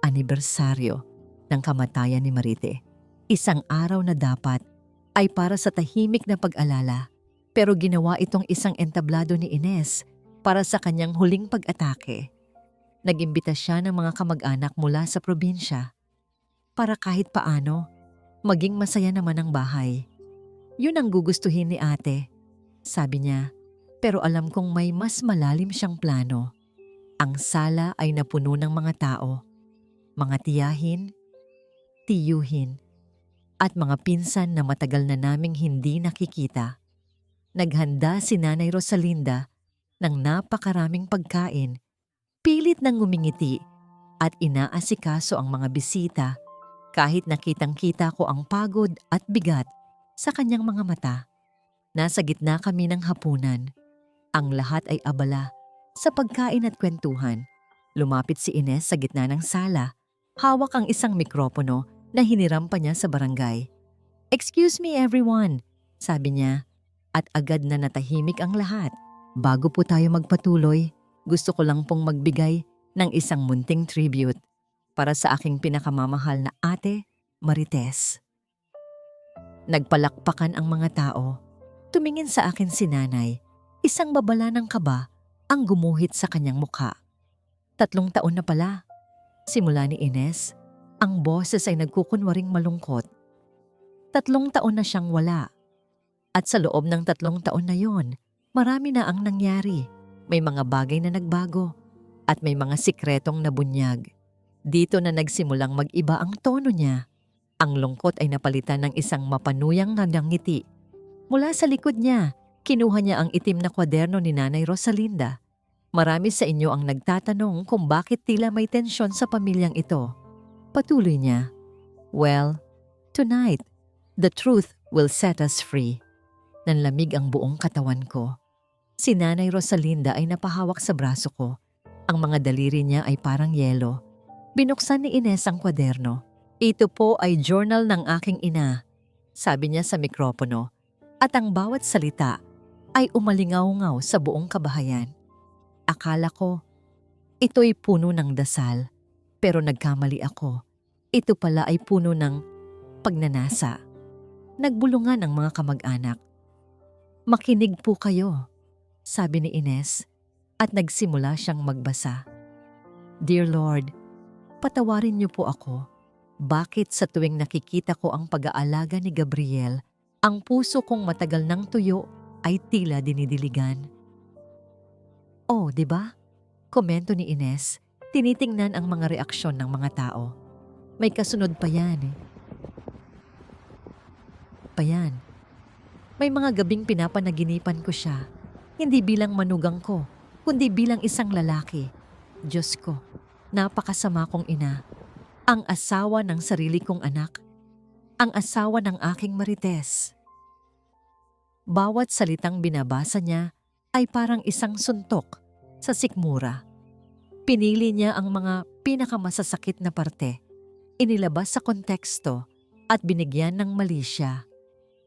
anibersaryo ng kamatayan ni Marite. Isang araw na dapat ay para sa tahimik na pag-alala, pero ginawa itong isang entablado ni Ines para sa kanyang huling pag-atake. Nag-imbita siya ng mga kamag-anak mula sa probinsya para kahit paano maging masaya naman ang bahay. Yun ang gugustuhin ni ate, sabi niya, pero alam kong may mas malalim siyang plano. Ang sala ay napuno ng mga tao, mga tiyahin, tiyuhin, at mga pinsan na matagal na naming hindi nakikita. Naghanda si Nanay Rosalinda ng napakaraming pagkain, pilit nang ngumingiti at inaasikaso ang mga bisita kahit nakitang-kita ko ang pagod at bigat sa kanyang mga mata. Nasa gitna kami ng hapunan. Ang lahat ay abala sa pagkain at kwentuhan. Lumapit si Ines sa gitna ng sala. Hawak ang isang mikropono na hiniram pa niya sa barangay. "Excuse me everyone," sabi niya, at agad na natahimik ang lahat. Bago po tayo magpatuloy, gusto ko lang pong magbigay ng isang munting tribute para sa aking pinakamamahal na ate, Marites. Nagpalakpakan ang mga tao. Tumingin sa akin si nanay. Isang babala ng kaba ang gumuhit sa kanyang mukha. 3 taon na pala. Simula ni Ines, ang boses ay nagkukunwaring malungkot. 3 taon na siyang wala. At sa loob ng 3 taon na yon, marami na ang nangyari. May mga bagay na nagbago at may mga sikretong nabunyag. Dito na nagsimulang mag-iba ang tono niya. Ang lungkot ay napalitan ng isang mapanuyang ngiti. Mula sa likod niya, kinuha niya ang itim na kwaderno ni Nanay Rosalinda. Marami sa inyo ang nagtatanong kung bakit tila may tensyon sa pamilyang ito. Patuloy niya, "Well, tonight, the truth will set us free." Nanlamig ang buong katawan ko. Si Nanay Rosalinda ay napahawak sa braso ko. Ang mga daliri niya ay parang yelo. Binuksan ni Ines ang kwaderno. "Ito po ay journal ng aking ina," sabi niya sa mikropono. At ang bawat salita ay umalingaw-ngaw sa buong kabahayan. Akala ko, ito'y puno ng dasal. Pero nagkamali ako. Ito pala ay puno ng pagnanasa. Nagbulungan ang mga kamag-anak. "Makinig po kayo," sabi ni Ines at nagsimula siyang magbasa. "Dear Lord, patawarin niyo po ako. Bakit sa tuwing nakikita ko ang pag-aalaga ni Gabriel, ang puso kong matagal ng tuyo ay tila dinidiligan?" Oh, di ba? Komento ni Ines, tinitingnan ang mga reaksyon ng mga tao. May kasunod pa yan eh. May mga gabing pinapanaginipan ko siya, hindi bilang manugang ko, kundi bilang isang lalaki. Diyos ko, napakasama kong ina. Ang asawa ng sarili kong anak. Ang asawa ng aking marites. Bawat salitang binabasa niya ay parang isang suntok sa sikmura. Pinili niya ang mga pinakamasasakit na parte, inilabas sa konteksto at binigyan ng mali siya.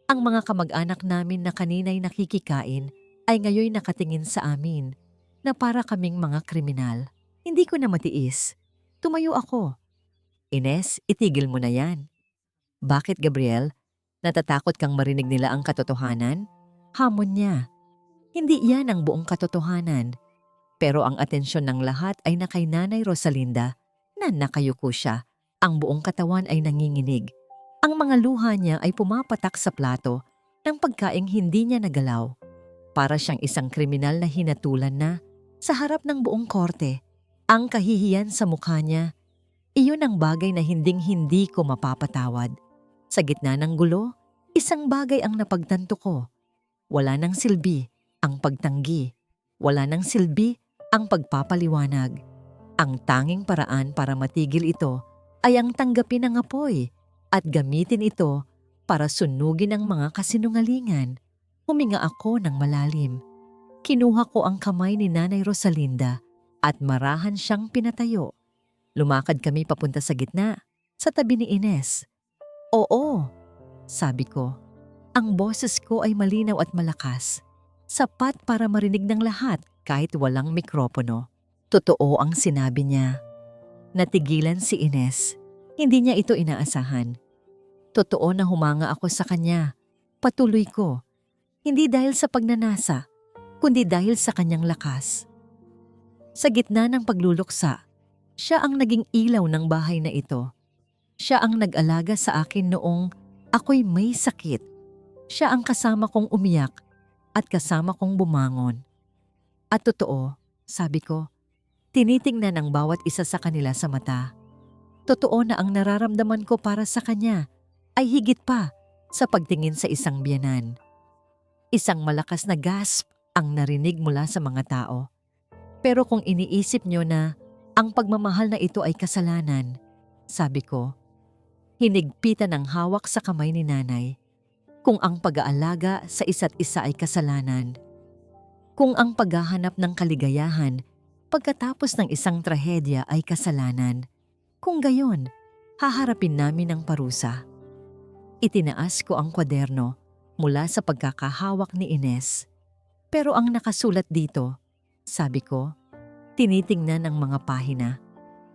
Ang mga kamag-anak namin na kanina'y nakikikain ay ngayon nakatingin sa amin na para kaming mga kriminal. Hindi ko na matiis. Tumayo ako. "Ines, itigil mo na yan." "Bakit, Gabriel? Natatakot kang marinig nila ang katotohanan?" Hamon niya. Hindi yan ang buong katotohanan. Pero ang atensyon ng lahat ay na kay Nanay Rosalinda na nakayuko siya. Ang buong katawan ay nanginginig. Ang mga luha niya ay pumapatak sa plato ng pagkaing hindi niya nagalaw. Para siyang isang kriminal na hinatulan na sa harap ng buong korte. Ang kahihiyan sa mukha niya, iyon ang bagay na hinding-hindi ko mapapatawad. Sa gitna ng gulo, isang bagay ang napagtanto ko. Wala nang silbi ang pagtanggi. Wala nang silbi ang pagpapaliwanag. Ang tanging paraan para matigil ito ay ang tanggapin ang apoy at gamitin ito para sunugin ang mga kasinungalingan. Huminga ako ng malalim. Kinuha ko ang kamay ni Nanay Rosalinda at marahan siyang pinatayo. Lumakad kami papunta sa gitna, sa tabi ni Ines. "Oo," sabi ko. Ang boses ko ay malinaw at malakas. Sapat para marinig ng lahat kahit walang mikropono. Totoo ang sinabi niya. Natigilan si Ines. Hindi niya ito inaasahan. Totoo na humanga ako sa kanya. Patuloy ko. Hindi dahil sa pagnanasa, kundi dahil sa kanyang lakas. Sa gitna ng pagluluksa, siya ang naging ilaw ng bahay na ito. Siya ang nag-alaga sa akin noong ako'y may sakit. Siya ang kasama kong umiyak at kasama kong bumangon. At totoo, sabi ko, tinitingnan ang bawat isa sa kanila sa mata. Totoo na ang nararamdaman ko para sa kanya ay higit pa sa pagtingin sa isang biyenan. Isang malakas na gasp ang narinig mula sa mga tao. Pero kung iniisip nyo na ang pagmamahal na ito ay kasalanan, sabi ko, hinigpitan ang hawak sa kamay ni Nanay. Kung ang pag-aalaga sa isa't isa ay kasalanan, kung ang paghahanap ng kaligayahan pagkatapos ng isang trahedya ay kasalanan, kung gayon, haharapin namin ang parusa. Itinaas ko ang kwaderno mula sa pagkakahawak ni Ines. Pero ang nakasulat dito, sabi ko, tinitingnan ang mga pahina.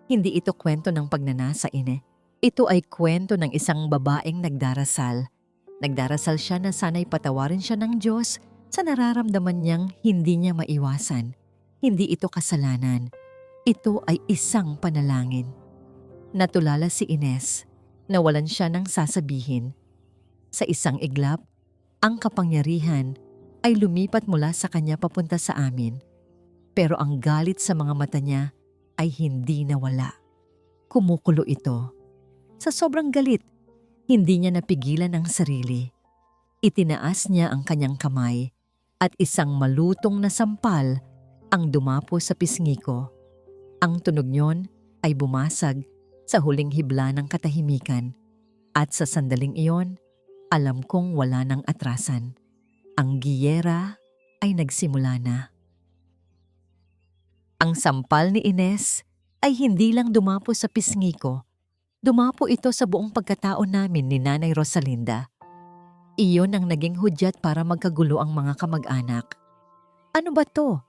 Hindi ito kwento ng pagnanasa, Ine. Ito ay kwento ng isang babaeng nagdarasal. Nagdarasal siya na sana'y patawarin siya ng Diyos sa nararamdaman niyang hindi niya maiwasan. Hindi ito kasalanan. Ito ay isang panalangin. Natulala si Ines. Nawalan siya ng sasabihin. Sa isang iglap, Ang kapangyarihan ay lumipat mula sa kanya papunta sa amin. Pero ang galit sa mga mata niya ay hindi nawala. Kumukulo ito. Sa sobrang galit, hindi niya napigilan ang sarili. Itinaas niya ang kanyang kamay at isang malutong na sampal ang dumapo sa pisngi ko. Ang tunog niyon ay bumasag sa huling hibla ng katahimikan at sa sandaling iyon, alam kong wala nang atrasan. Ang giyera ay nagsimula na. Ang sampal ni Ines ay hindi lang dumapo sa pisngi ko. Dumapo ito sa buong pagkatao namin ni Nanay Rosalinda. Iyon ang naging hudyat para magkagulo ang mga kamag-anak. Ano ba to?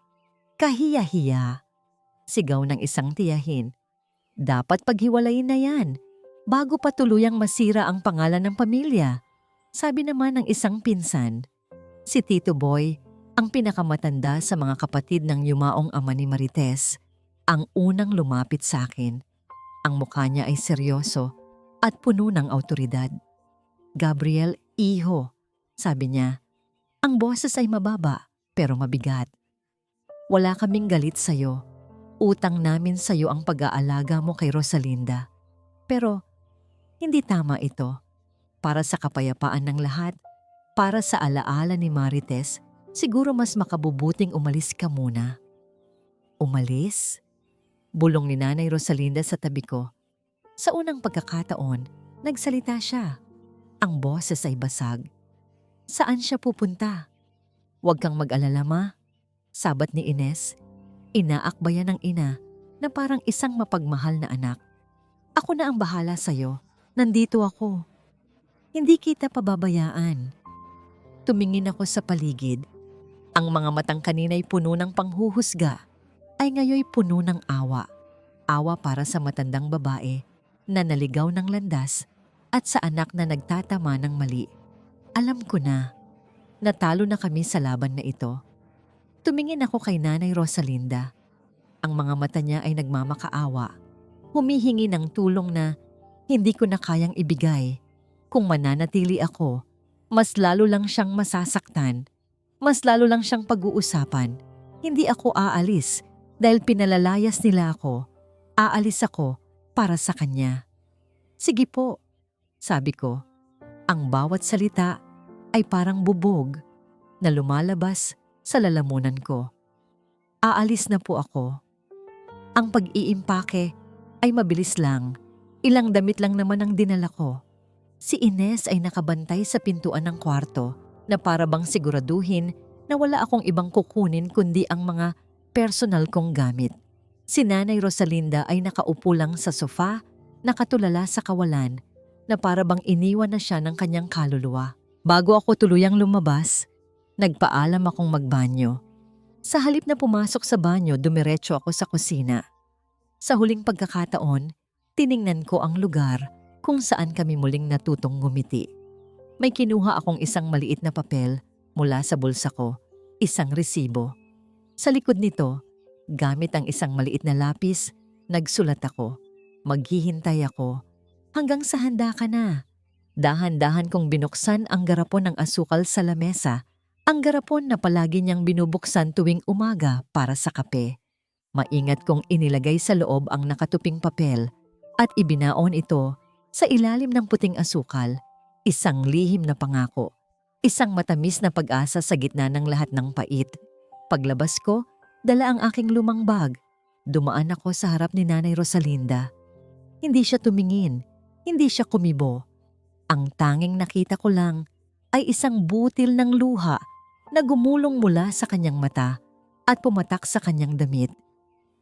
Kahiya-hiya. Sigaw ng isang tiyahin. Dapat paghiwalayin na yan, bago pa tuluyang masira ang pangalan ng pamilya. Sabi naman ng isang pinsan. Si Tito Boy, ang pinakamatanda sa mga kapatid ng yumaong ama ni Marites, ang unang lumapit sa akin. Ang mukha niya ay seryoso at puno ng awtoridad. Gabriel, iho, sabi niya. Ang boses ay mababa pero mabigat. Wala kaming galit sa'yo. Utang namin sa'yo ang pag-aalaga mo kay Rosalinda. Pero hindi tama ito. Para sa kapayapaan ng lahat, para sa alaala ni Marites, siguro mas makabubuting umalis ka muna. Umalis? Bulong ni Nanay Rosalinda sa tabi ko. Sa unang pagkakataon, nagsalita siya. Ang boses ay basag. Saan siya pupunta? Huwag kang mag-alala, ma. Sabat ni Ines. Inaakbayan ng ina na parang isang mapagmahal na anak. Ako na ang bahala sa'yo. Nandito ako. Hindi kita pababayaan. Tumingin ako sa paligid. Ang mga matang kanina'y puno ng panghuhusga ay ngayoy puno ng awa. Awa para sa matandang babae na naligaw ng landas at sa anak na nagtatama ng mali. Alam ko na, natalo na kami sa laban na ito. Tumingin ako kay Nanay Rosalinda. Ang mga mata niya ay nagmamakaawa. Humihingi ng tulong na hindi ko na kayang ibigay. Kung mananatili ako, mas lalo lang siyang masasaktan. Mas lalo lang siyang pag-uusapan. Hindi ako aalis dahil pinalalayas nila ako. Aalis ako para sa kanya. Sige po, sabi ko. Ang bawat salita ay parang bubog na lumalabas sa lalamunan ko. Aalis na po ako. Ang pag-iimpake ay mabilis lang. Ilang damit lang naman ang dinala ko. Si Ines ay nakabantay sa pintuan ng kwarto na para bang siguraduhin na wala akong ibang kukunin kundi ang mga personal kong gamit. Si Nanay Rosalinda ay nakaupo lang sa sofa, nakatulala sa kawalan na para bang iniwan na siya ng kanyang kaluluwa. Bago ako tuluyang lumabas, nagpaalam akong magbanyo. Sa halip na pumasok sa banyo, dumiretso ako sa kusina. Sa huling pagkakataon, tiningnan ko ang lugar kung saan kami muling natutong ngumiti. May kinuha akong isang maliit na papel mula sa bulsa ko, isang resibo. Sa likod nito, gamit ang isang maliit na lapis, nagsulat ako. Maghihintay ako hanggang sa handa ka na. Dahan-dahan kong binuksan ang garapon ng asukal sa lamesa, ang garapon na palagi niyang binubuksan tuwing umaga para sa kape. Maingat kong inilagay sa loob ang nakatuping papel at ibinaon ito sa ilalim ng puting asukal, isang lihim na pangako, isang matamis na pag-asa sa gitna ng lahat ng pait. Paglabas ko, dala ang aking lumang bag. Dumaan ako sa harap ni Nanay Rosalinda. Hindi siya tumingin, hindi siya kumibo. Ang tanging nakita ko lang ay isang butil ng luha na gumulong mula sa kanyang mata at pumatak sa kanyang damit.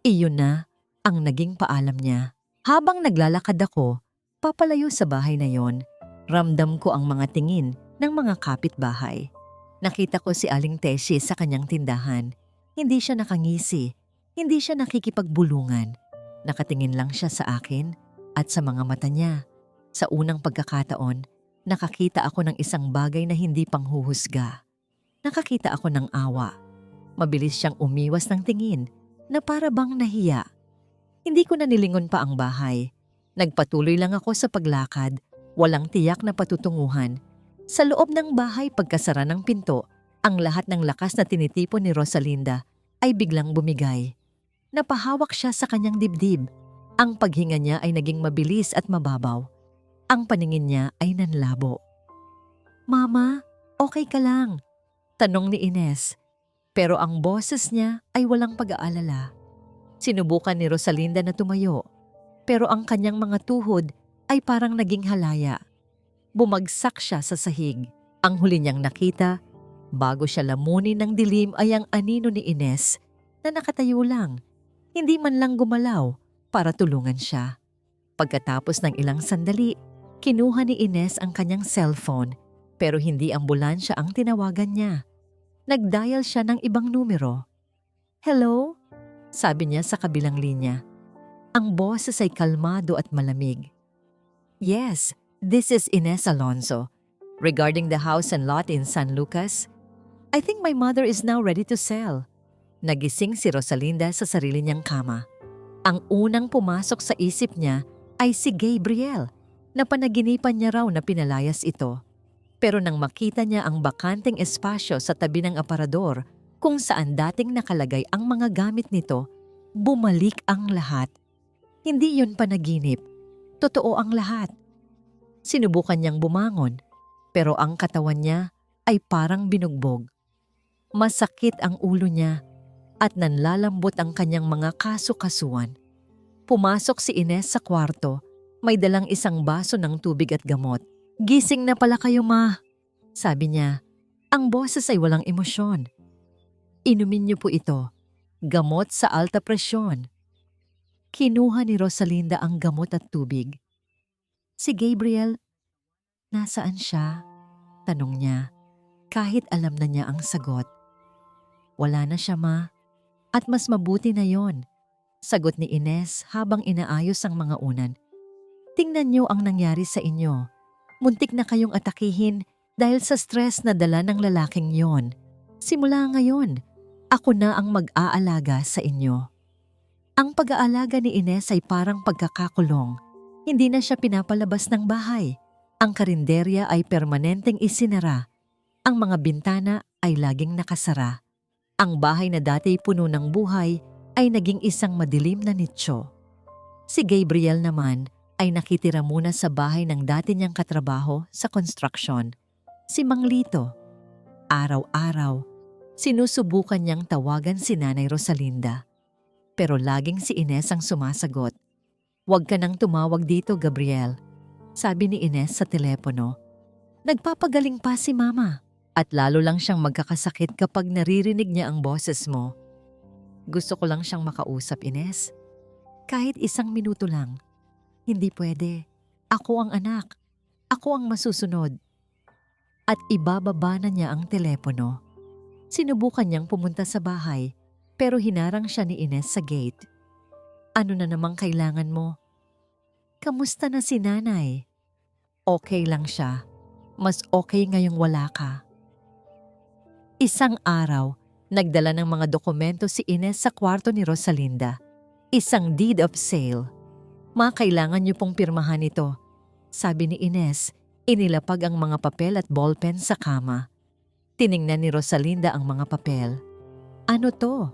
Iyon na ang naging paalam niya. Habang naglalakad ako, papalayo sa bahay na yon, ramdam ko ang mga tingin ng mga kapitbahay. Nakita ko si Aling Tessie sa kanyang tindahan. Hindi siya nakangisi, hindi siya nakikipagbulungan. Nakatingin lang siya sa akin at sa mga mata niya. Sa unang pagkakataon, nakakita ako ng isang bagay na hindi panghuhusga. Nakakita ako ng awa. Mabilis siyang umiwas ng tingin na para bang nahiya. Hindi ko na nilingon pa ang bahay. Nagpatuloy lang ako sa paglakad, walang tiyak na patutunguhan. Sa loob ng bahay pagkasara ng pinto, ang lahat ng lakas na tinitipon ni Rosalinda ay biglang bumigay. Napahawak siya sa kanyang dibdib. Ang paghinga niya ay naging mabilis at mababaw. Ang paningin niya ay nanlabo. "Mama, okay ka lang?" tanong ni Ines. Pero ang boses niya ay walang pag-aalala. Sinubukan ni Rosalinda na tumayo, pero ang kanyang mga tuhod ay parang naging halaya. Bumagsak siya sa sahig. Ang huli niyang nakita, bago siya lamunin ng dilim ay ang anino ni Ines na nakatayo lang, hindi man lang gumalaw para tulungan siya. Pagkatapos ng ilang sandali, kinuha ni Ines ang kanyang cellphone pero hindi ambulansya ang tinawagan niya. Nag-dial siya ng ibang numero. "Hello?" sabi niya sa kabilang linya. Ang boses ay kalmado at malamig. "Yes, this is Ines Alonso. Regarding the house and lot in San Lucas, I think my mother is now ready to sell." Nagising si Rosalinda sa sarili niyang kama. Ang unang pumasok sa isip niya ay si Gabriel, na panaginipan niya raw na pinalayas ito. Pero nang makita niya ang bakanteng espasyo sa tabi ng aparador kung saan dating nakalagay ang mga gamit nito, bumalik ang lahat. Hindi yun panaginip. Totoo ang lahat. Sinubukan niyang bumangon, pero ang katawan niya ay parang binugbog. Masakit ang ulo niya at nanlalambot ang kanyang mga kasu-kasuan. Pumasok si Ines sa kwarto, may dalang isang baso ng tubig at gamot. "Gising na pala kayo, ma," sabi niya. Ang boses ay walang emosyon. "Inumin niyo po ito. Gamot sa alta presyon." Kinuha ni Rosalinda ang gamot at tubig. "Si Gabriel, nasaan siya?" tanong niya, kahit alam na niya ang sagot. "Wala na siya, ma. At mas mabuti na yon," sagot ni Ines habang inaayos ang mga unan. "Tingnan niyo ang nangyari sa inyo. Muntik na kayong atakihin dahil sa stress na dala ng lalaking yon. Simula ngayon, ako na ang mag-aalaga sa inyo." Ang pag-aalaga ni Ines ay parang pagkakakulong. Hindi na siya pinapalabas ng bahay. Ang karinderya ay permanenteng isinara. Ang mga bintana ay laging nakasara. Ang bahay na dati puno ng buhay ay naging isang madilim na nitso. Si Gabriel naman ay nakitira muna sa bahay ng dati niyang katrabaho sa construction, si Mang Lito. Araw-araw, sinusubukan niyang tawagan si Nanay Rosalinda. Pero laging si Ines ang sumasagot. "Huwag ka nang tumawag dito, Gabriel," sabi ni Ines sa telepono. "Nagpapagaling pa si Mama at lalo lang siyang magkakasakit kapag naririnig niya ang boses mo." "Gusto ko lang siyang makausap, Ines. Kahit 1 minuto lang." "Hindi pwede. Ako ang anak. Ako ang masusunod." At ibababa na niya ang telepono. Sinubukan niyang pumunta sa bahay pero hinarang siya ni Ines sa gate. "Ano na namang kailangan mo?" "Kamusta na si Nanay?" "Okay lang siya. Mas okay ngayong wala ka." Isang araw, nagdala ng mga dokumento si Ines sa kwarto ni Rosalinda. Isang deed of sale. "Ma, kailangan niyo pong pirmahan ito," sabi ni Ines. Inilapag ang mga papel at ballpen sa kama. Tiningnan ni Rosalinda ang mga papel. "Ano to?"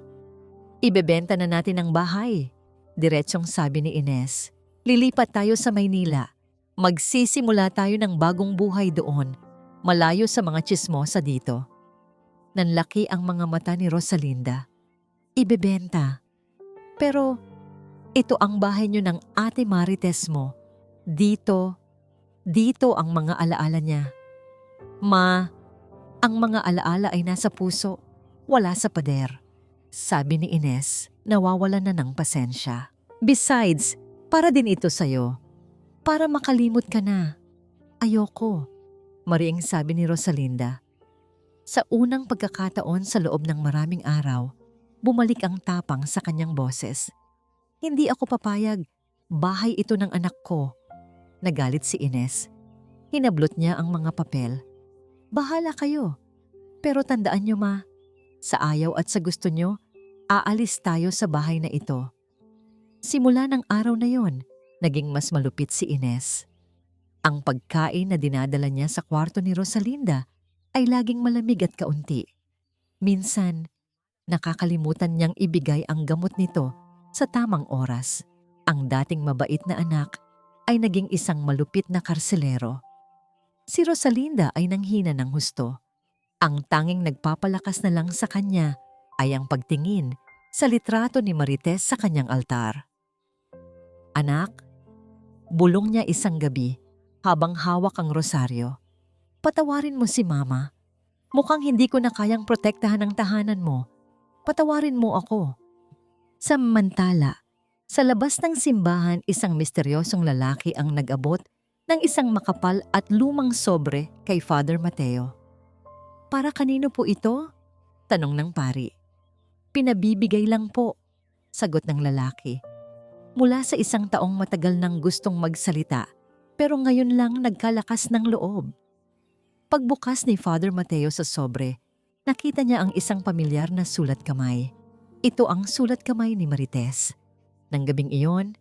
"Ibebenta na natin ang bahay," diretsong sabi ni Ines. "Lilipat tayo sa Maynila. Magsisimula tayo ng bagong buhay doon, malayo sa mga tsismosa dito." Nanlaki ang mga mata ni Rosalinda. "Ibebenta? Pero ito ang bahay niyo ng Ate Marites mo. Dito ang mga alaala niya." "Ma, ang mga alaala ay nasa puso, wala sa pader," sabi ni Ines, nawawalan na ng pasensya. "Besides, para din ito sa'yo. Para makalimot ka na." "Ayoko," mariing sabi ni Rosalinda. Sa unang pagkakataon sa loob ng maraming araw, bumalik ang tapang sa kanyang boses. "Hindi ako papayag. Bahay ito ng anak ko." Nagalit si Ines. Hinablot niya ang mga papel. "Bahala kayo. Pero tandaan niyo, Ma, sa ayaw at sa gusto niyo, aalis tayo sa bahay na ito." Simula ng araw na yon, naging mas malupit si Ines. Ang pagkain na dinadala niya sa kwarto ni Rosalinda ay laging malamig at kaunti. Minsan, nakakalimutan niyang ibigay ang gamot nito sa tamang oras. Ang dating mabait na anak ay naging isang malupit na karselero. Si Rosalinda ay nanghina ng husto. Ang tanging nagpapalakas na lang sa kanya ay ang pagtingin sa litrato ni Marites sa kanyang altar. Anak, bulong niya isang gabi habang hawak ang rosaryo. Patawarin mo si Mama. Mukhang hindi ko na kayang protektahan ang tahanan mo. Patawarin mo ako. Samantala, sa labas ng simbahan, isang misteryosong lalaki ang nag-abot ng isang makapal at lumang sobre kay Father Mateo. Para kanino po ito? Tanong ng pari. Pinabibigay lang po, sagot ng lalaki. Mula sa isang taong matagal nang gustong magsalita, pero ngayon lang nagkalakas ng loob. Pagbukas ni Father Mateo sa sobre, nakita niya ang isang pamilyar na sulat kamay. Ito ang sulat kamay ni Marites. Nang gabing iyon,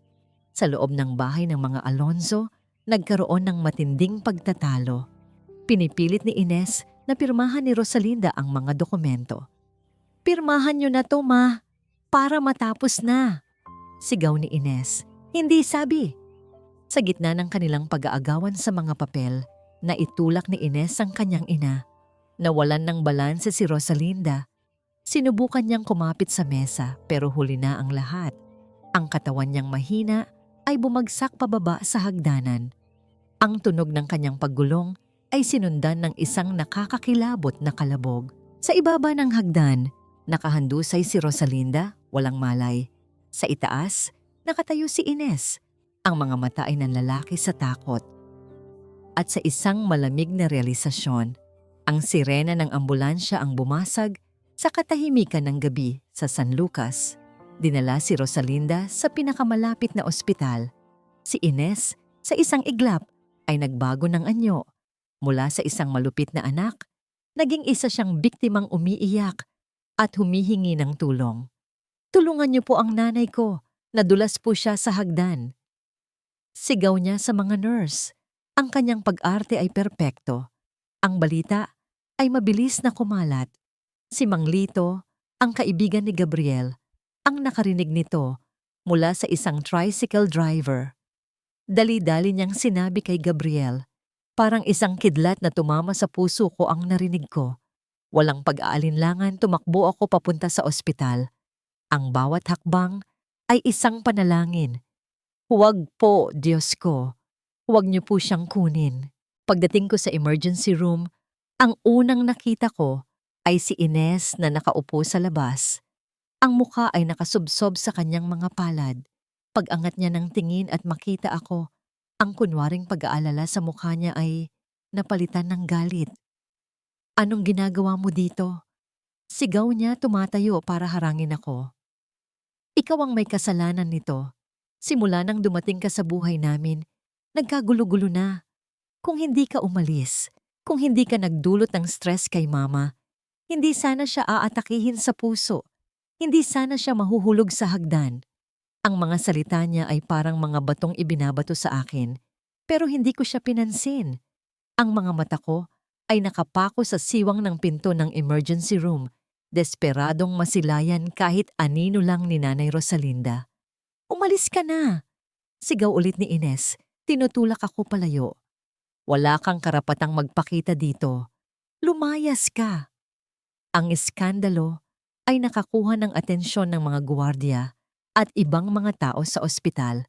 sa loob ng bahay ng mga Alonzo, nagkaroon ng matinding pagtatalo. Pinipilit ni Ines na pirmahan ni Rosalinda ang mga dokumento. Pirmahan niyo na to, Ma, para matapos na, sigaw ni Ines. Hindi sabi. Sa gitna ng kanilang pag-aagawan sa mga papel, naitulak ni Ines ang kanyang ina. Nawalan ng balanse si Rosalinda. Sinubukan niyang kumapit sa mesa pero huli na ang lahat. Ang katawan niyang mahina ay bumagsak pababa sa hagdanan. Ang tunog ng kanyang paggulong ay sinundan ng isang nakakakilabot na kalabog. Sa ibaba ng hagdan, nakahandusay si Rosalinda, walang malay. Sa itaas, nakatayo si Ines. Ang mga mata ay nanlalaki sa takot. At sa isang malamig na realisasyon, ang sirena ng ambulansya ang bumasag sa katahimikan ng gabi sa San Lucas. Dinala si Rosalinda sa pinakamalapit na ospital. Si Ines, sa isang iglap, ay nagbago ng anyo. Mula sa isang malupit na anak, naging isa siyang biktimang umiiyak at humihingi ng tulong. Tulungan niyo po ang nanay ko, nadulas po siya sa hagdan. Sigaw niya sa mga nurse. Ang kanyang pag-arte ay perpekto. Ang balita ay mabilis na kumalat. Si Mang Lito, ang kaibigan ni Gabriel, ang nakarinig nito mula sa isang tricycle driver. Dali-dali niyang sinabi kay Gabriel, parang isang kidlat na tumama sa puso ko ang narinig ko. Walang pag-aalinlangan tumakbo ako papunta sa ospital. Ang bawat hakbang ay isang panalangin. Huwag po, Diyos ko. Huwag niyo po siyang kunin. Pagdating ko sa emergency room, ang unang nakita ko ay si Ines na nakaupo sa labas. Ang mukha ay nakasubsob sa kanyang mga palad. Pag-angat niya ng tingin at makita ako, ang kunwaring pag-aalala sa mukha niya ay napalitan ng galit. Anong ginagawa mo dito? Sigaw niya tumatayo para harangin ako. Ikaw ang may kasalanan nito. Simula nang dumating ka sa buhay namin, nagkagulo-gulo na. Kung hindi ka umalis, kung hindi ka nagdulot ng stress kay Mama, hindi sana siya aatakihin sa puso. Hindi sana siya mahuhulog sa hagdan. Ang mga salita niya ay parang mga batong ibinabato sa akin, pero hindi ko siya pinansin. Ang mga mata ko ay nakapako sa siwang ng pinto ng emergency room, desperadong masilayan kahit anino lang ni Nanay Rosalinda. Umalis ka na! Sigaw ulit ni Ines, tinutulak ako palayo. Wala kang karapatang magpakita dito. Lumayas ka! Ang iskandalo ay nakakuha ng atensyon ng mga gwardiya at ibang mga tao sa ospital.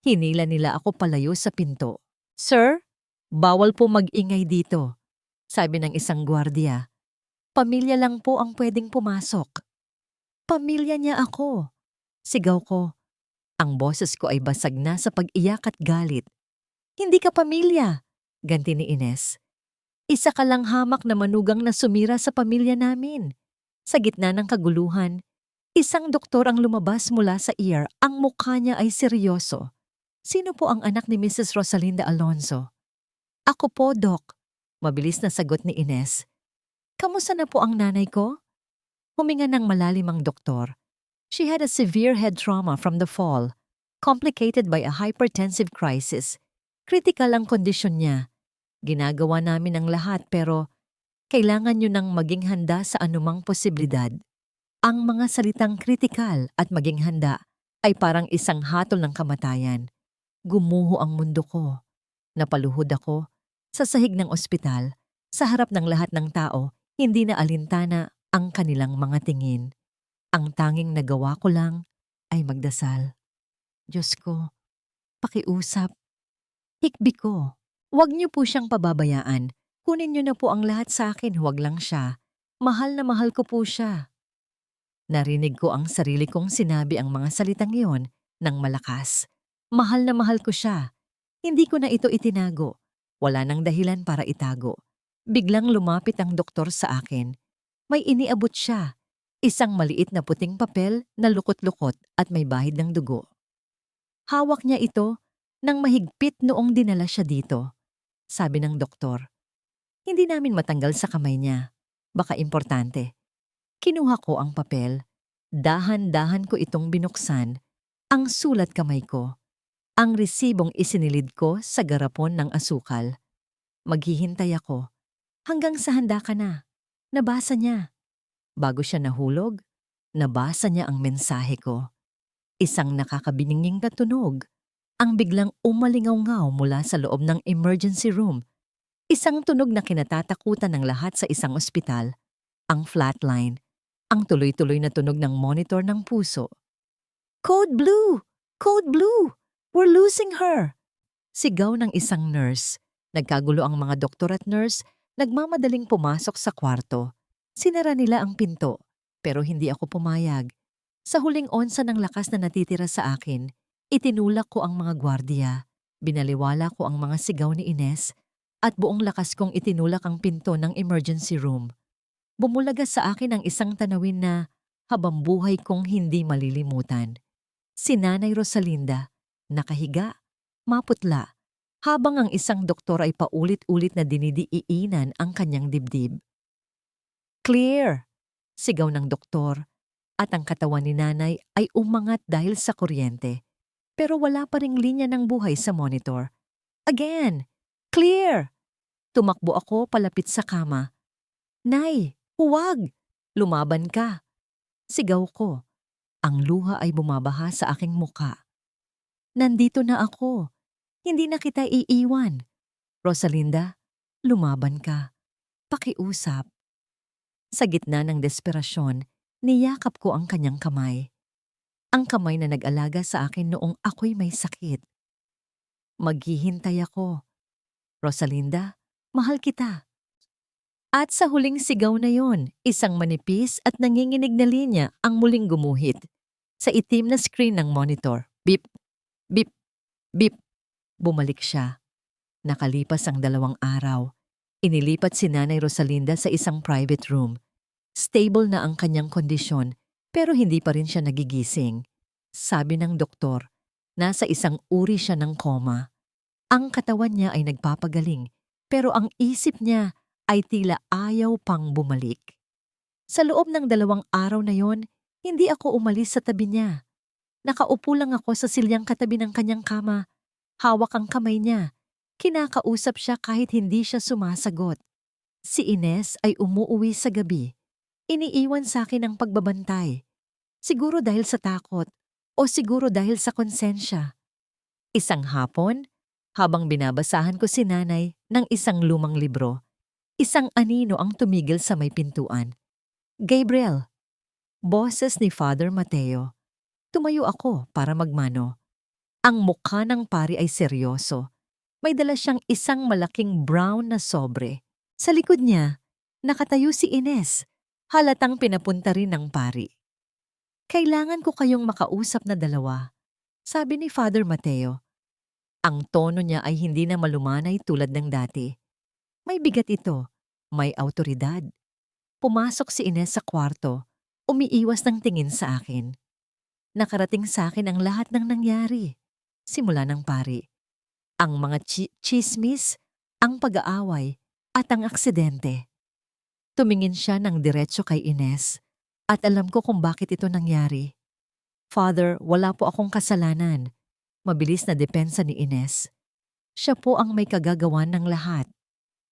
Hinila nila ako palayo sa pinto. Sir, bawal po mag-ingay dito, sabi ng isang gwardiya. Pamilya lang po ang pwedeng pumasok. Pamilya niya ako, sigaw ko. Ang boses ko ay basag na sa pag-iyak at galit. Hindi ka pamilya, ganti ni Ines. Isa ka lang hamak na manugang na sumira sa pamilya namin. Sa gitna ng kaguluhan, isang doktor ang lumabas mula sa ER. Ang mukha niya ay seryoso. Sino po ang anak ni Mrs. Rosalinda Alonzo? Ako po, Doc. Mabilis na sagot ni Ines. Kamusta na po ang nanay ko? Huminga ng malalim ang doktor. She had a severe head trauma from the fall, complicated by a hypertensive crisis. Kritikal ang kondisyon niya. Ginagawa namin ang lahat pero kailangan niyo nang maging handa sa anumang posibilidad. Ang mga salitang kritikal at maging handa ay parang isang hatol ng kamatayan. Gumuho ang mundo ko. Napaluhod ako sa sahig ng ospital, sa harap ng lahat ng tao, hindi na alintana ang kanilang mga tingin. Ang tanging nagawa ko lang ay magdasal. Diyos ko, pakiusap, hikbi ko. Huwag niyo po siyang pababayaan. Kunin niyo na po ang lahat sa akin, huwag lang siya. Mahal na mahal ko po siya. Narinig ko ang sarili kong sinabi ang mga salitang iyon ng malakas. Mahal na mahal ko siya. Hindi ko na ito itinago. Wala nang dahilan para itago. Biglang lumapit ang doktor sa akin. May iniabot siya. Isang maliit na puting papel na lukot-lukot at may bahid ng dugo. Hawak niya ito nang mahigpit noong dinala siya dito. Sabi ng doktor. Hindi namin matanggal sa kamay niya. Baka importante. Kinuha ko ang papel. Dahan-dahan ko itong binuksan. Ang sulat kamay ko. Ang resibong isinilid ko sa garapon ng asukal. Maghihintay ako. Hanggang sa handa ka na. Nabasa niya. Bago siya nahulog, nabasa niya ang mensahe ko. Isang nakakabininging na tunog. Ang biglang umalingaw-ngaw mula sa loob ng emergency room. Isang tunog na kinatatakutan ng lahat sa isang ospital. Ang flatline. Ang tuloy-tuloy na tunog ng monitor ng puso. Code Blue! Code Blue! We're losing her! Sigaw ng isang nurse. Nagkagulo ang mga doktor at nurse, nagmamadaling pumasok sa kwarto. Sinara nila ang pinto, pero hindi ako pumayag. Sa huling onsa ng lakas na natitira sa akin, itinulak ko ang mga gwardiya, binaliwala ko ang mga sigaw ni Ines, at buong lakas kong itinulak ang pinto ng emergency room. Bumulaga sa akin ang isang tanawin na habang buhay kong hindi malilimutan. Si Nanay Rosalinda, nakahiga, maputla, habang ang isang doktor ay paulit-ulit na dinidiinan ang kanyang dibdib. Clear! Sigaw ng doktor, at ang katawan ni Nanay ay umangat dahil sa kuryente. Pero wala pa ring linya ng buhay sa monitor. Again! Clear! Tumakbo ako palapit sa kama. Nay, huwag! Lumaban ka! Sigaw ko. Ang luha ay bumabaha sa aking muka. Nandito na ako. Hindi na kita iiwan. Rosalinda, lumaban ka. Pakiusap. Sa gitna ng desperasyon, niyakap ko ang kanyang kamay. Ang kamay na nag-alaga sa akin noong ako'y may sakit. Maghihintay ako. Rosalinda, mahal kita. At sa huling sigaw na yon, isang manipis at nanginginig na linya ang muling gumuhit. Sa itim na screen ng monitor, beep, beep, beep. Bumalik siya. Nakalipas ang 2 araw. Inilipat si Nanay Rosalinda sa isang private room. Stable na ang kanyang kondisyon, pero hindi pa rin siya nagigising. Sabi ng doktor, nasa isang uri siya ng koma. Ang katawan niya ay nagpapagaling, pero ang isip niya ay tila ayaw pang bumalik. Sa loob ng 2 araw na yon, hindi ako umalis sa tabi niya. Nakaupo lang ako sa silyang katabi ng kanyang kama. Hawak ang kamay niya. Kinakausap siya kahit hindi siya sumasagot. Si Ines ay umuuwi sa gabi. Iniiwan sa akin ang pagbabantay. Siguro dahil sa takot o siguro dahil sa konsensya. Isang hapon, habang binabasahan ko si Nanay ng isang lumang libro, isang anino ang tumigil sa may pintuan. Gabriel, boses ni Father Mateo. Tumayo ako para magmano. Ang mukha ng pari ay seryoso. May dala siyang isang malaking brown na sobre. Sa likod niya, nakatayo si Ines. Halatang pinapunta rin ng pari. Kailangan ko kayong makausap na 2, sabi ni Father Mateo. Ang tono niya ay hindi na malumanay tulad ng dati. May bigat ito, may awtoridad. Pumasok si Ines sa kwarto, umiiwas ng tingin sa akin. Nakarating sa akin ang lahat ng nangyari. Simula ng pari. Ang mga chismis, ang pag-aaway, at ang aksidente. Tumingin siya ng diretso kay Ines at alam ko kung bakit ito nangyari. Father, wala po akong kasalanan. Mabilis na depensa ni Ines. Siya po ang may kagagawan ng lahat.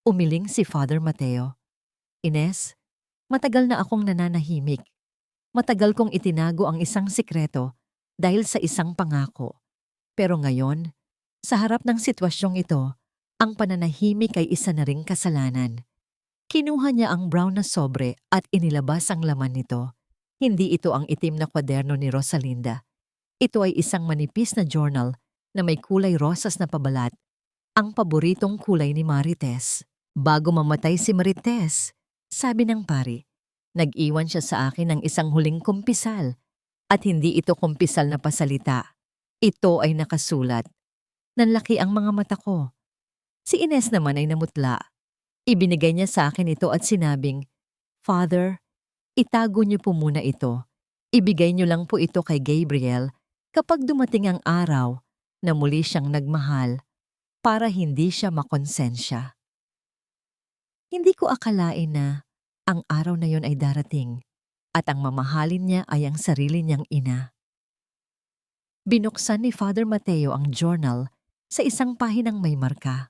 Umiling si Father Mateo. Ines, matagal na akong nananahimik. Matagal kong itinago ang isang sikreto dahil sa isang pangako. Pero ngayon, sa harap ng sitwasyong ito, ang pananahimik ay isa na ring kasalanan. Kinuha niya ang brown na sobre at inilabas ang laman nito. Hindi ito ang itim na kwaderno ni Rosalinda. Ito ay isang manipis na journal na may kulay rosas na pabalat, ang paboritong kulay ni Marites. Bago mamatay si Marites, sabi ng pari, nag-iwan siya sa akin ng isang huling kumpisal at hindi ito kumpisal na pasalita. Ito ay nakasulat. Nanlaki ang mga mata ko. Si Ines naman ay namutla. Ibinigay niya sa akin ito at sinabing, Father, itago niyo po muna ito. Ibigay niyo lang po ito kay Gabriel kapag dumating ang araw na muli siyang nagmahal para hindi siya makonsensya. Hindi ko akalain na ang araw na yon ay darating at ang mamahalin niya ay ang sarili niyang ina. Binuksan ni Father Mateo ang journal sa isang pahinang may marka.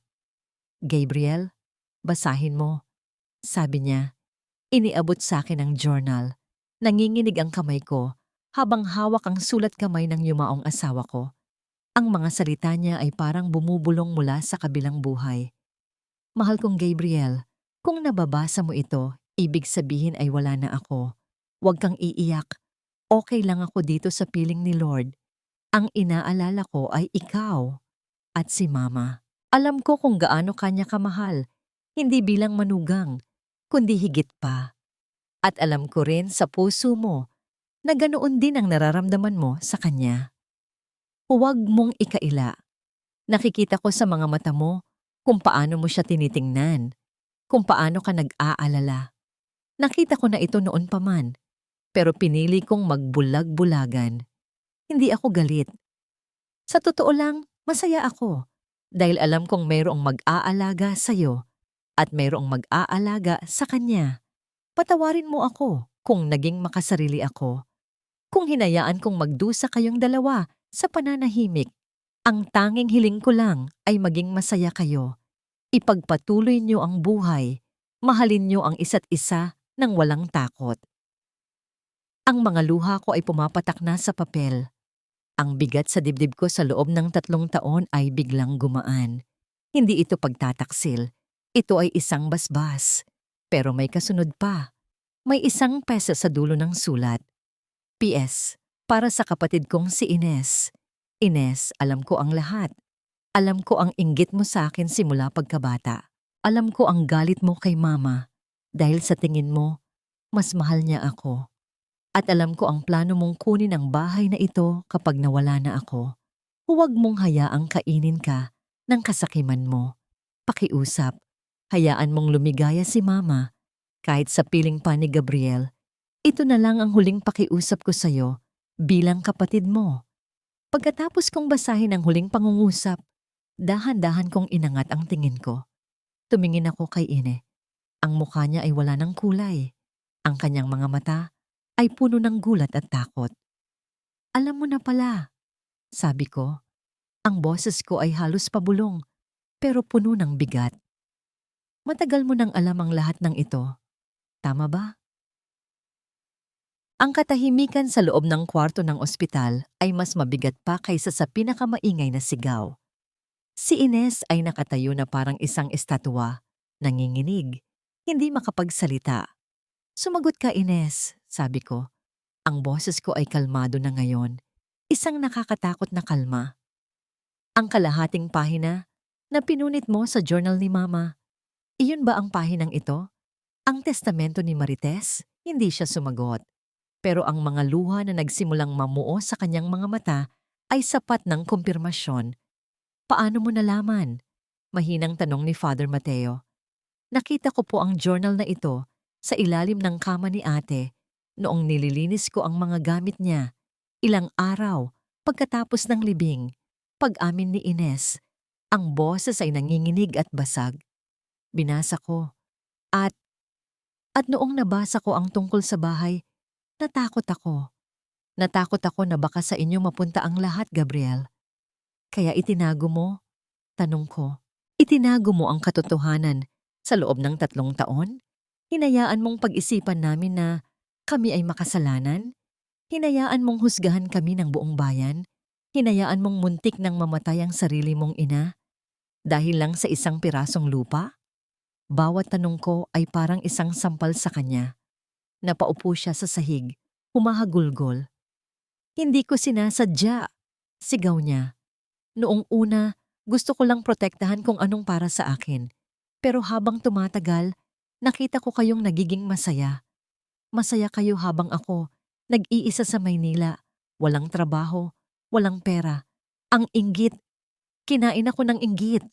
Gabriel, basahin mo. Sabi niya, iniabot sa akin ang journal. Nanginginig ang kamay ko habang hawak ang sulat kamay ng yumaong asawa ko. Ang mga salita niya ay parang bumubulong mula sa kabilang buhay. Mahal kong Gabriel, kung nababasa mo ito, ibig sabihin ay wala na ako. Huwag kang iiyak. Okay lang ako dito sa piling ni Lord. Ang inaalala ko ay ikaw at si Mama. Alam ko kung gaano kanya kamahal, hindi bilang manugang, kundi higit pa. At alam ko rin sa puso mo na ganoon din ang nararamdaman mo sa kanya. Huwag mong ikaila. Nakikita ko sa mga mata mo kung paano mo siya tinitingnan, kung paano ka nag-aalala. Nakita ko na ito noon pa man, pero pinili kong magbulag-bulagan. Hindi ako galit. Sa totoo lang, masaya ako dahil alam kong mayroong mag-aalaga sa'yo at mayroong mag-aalaga sa kanya. Patawarin mo ako kung naging makasarili ako. Kung hinayaan kong magdusa kayong dalawa sa pananahimik, ang tanging hiling ko lang ay maging masaya kayo. Ipagpatuloy niyo ang buhay, mahalin niyo ang isa't isa nang walang takot. Ang mga luha ko ay pumapatak na sa papel. Ang bigat sa dibdib ko sa loob ng 3 taon ay biglang gumaan. Hindi ito pagtataksil. Ito ay isang basbas. Pero may kasunod pa. May isang pesa sa dulo ng sulat. PS. Para sa kapatid kong si Ines. Ines, alam ko ang lahat. Alam ko ang inggit mo sa akin simula pagkabata. Alam ko ang galit mo kay Mama. Dahil sa tingin mo, mas mahal niya ako. At alam ko ang plano mong kunin ang bahay na ito kapag nawala na ako. Huwag mong hayaang kainin ka ng kasakiman mo. Pakiusap, hayaan mong lumigaya si Mama. Kahit sa piling pa ni Gabriel, ito na lang ang huling pakiusap ko sa'yo bilang kapatid mo. Pagkatapos kong basahin ang huling pangungusap, dahan-dahan kong inangat ang tingin ko. Tumingin ako kay Ine. Ang mukha niya ay wala ng kulay. Ang kanyang mga mata ay puno ng gulat at takot. Alam mo na pala, sabi ko. Ang boses ko ay halos pabulong, pero puno ng bigat. Matagal mo nang alam ang lahat ng ito. Tama ba? Ang katahimikan sa loob ng kwarto ng ospital ay mas mabigat pa kaysa sa pinakamaingay na sigaw. Si Ines ay nakatayo na parang isang estatwa, nanginginig, hindi makapagsalita. Sumagot ka, Ines, sabi ko. Ang boses ko ay kalmado na ngayon, isang nakakatakot na kalma. Ang kalahating pahina na pinunit mo sa journal ni Mama, iyon ba ang pahinang ito? Ang testamento ni Marites? Hindi siya sumagot. Pero ang mga luha na nagsimulang mamuo sa kanyang mga mata ay sapat ng kumpirmasyon. Paano mo nalaman? Mahinang tanong ni Father Mateo. Nakita ko po ang journal na ito sa ilalim ng kama ni ate noong nililinis ko ang mga gamit niya. Ilang araw pagkatapos ng libing, pag-amin ni Ines, ang boses ay nanginginig at basag. Binasa ko. At noong nabasa ko ang tungkol sa bahay, natakot ako. Natakot ako na baka sa inyo mapunta ang lahat, Gabriel. Kaya itinago mo. Tanong ko, itinago mo ang katotohanan sa loob ng 3 taon? Hinayaan mong pag-isipan namin na kami ay makasalanan? Hinayaan mong husgahan kami ng buong bayan? Hinayaan mong muntik nang mamatay ang sarili mong ina dahil lang sa isang pirasong lupa? Bawat tanong ko ay parang isang sampal sa kanya. Napaupo siya sa sahig, humahagulgol. Hindi ko sinasadya, sigaw niya. Noong una, gusto ko lang protektahan kung anong para sa akin. Pero habang tumatagal, nakita ko kayong nagiging masaya. Masaya kayo habang ako, nag-iisa sa Maynila, walang trabaho, walang pera. Ang inggit, kinain ako ng inggit.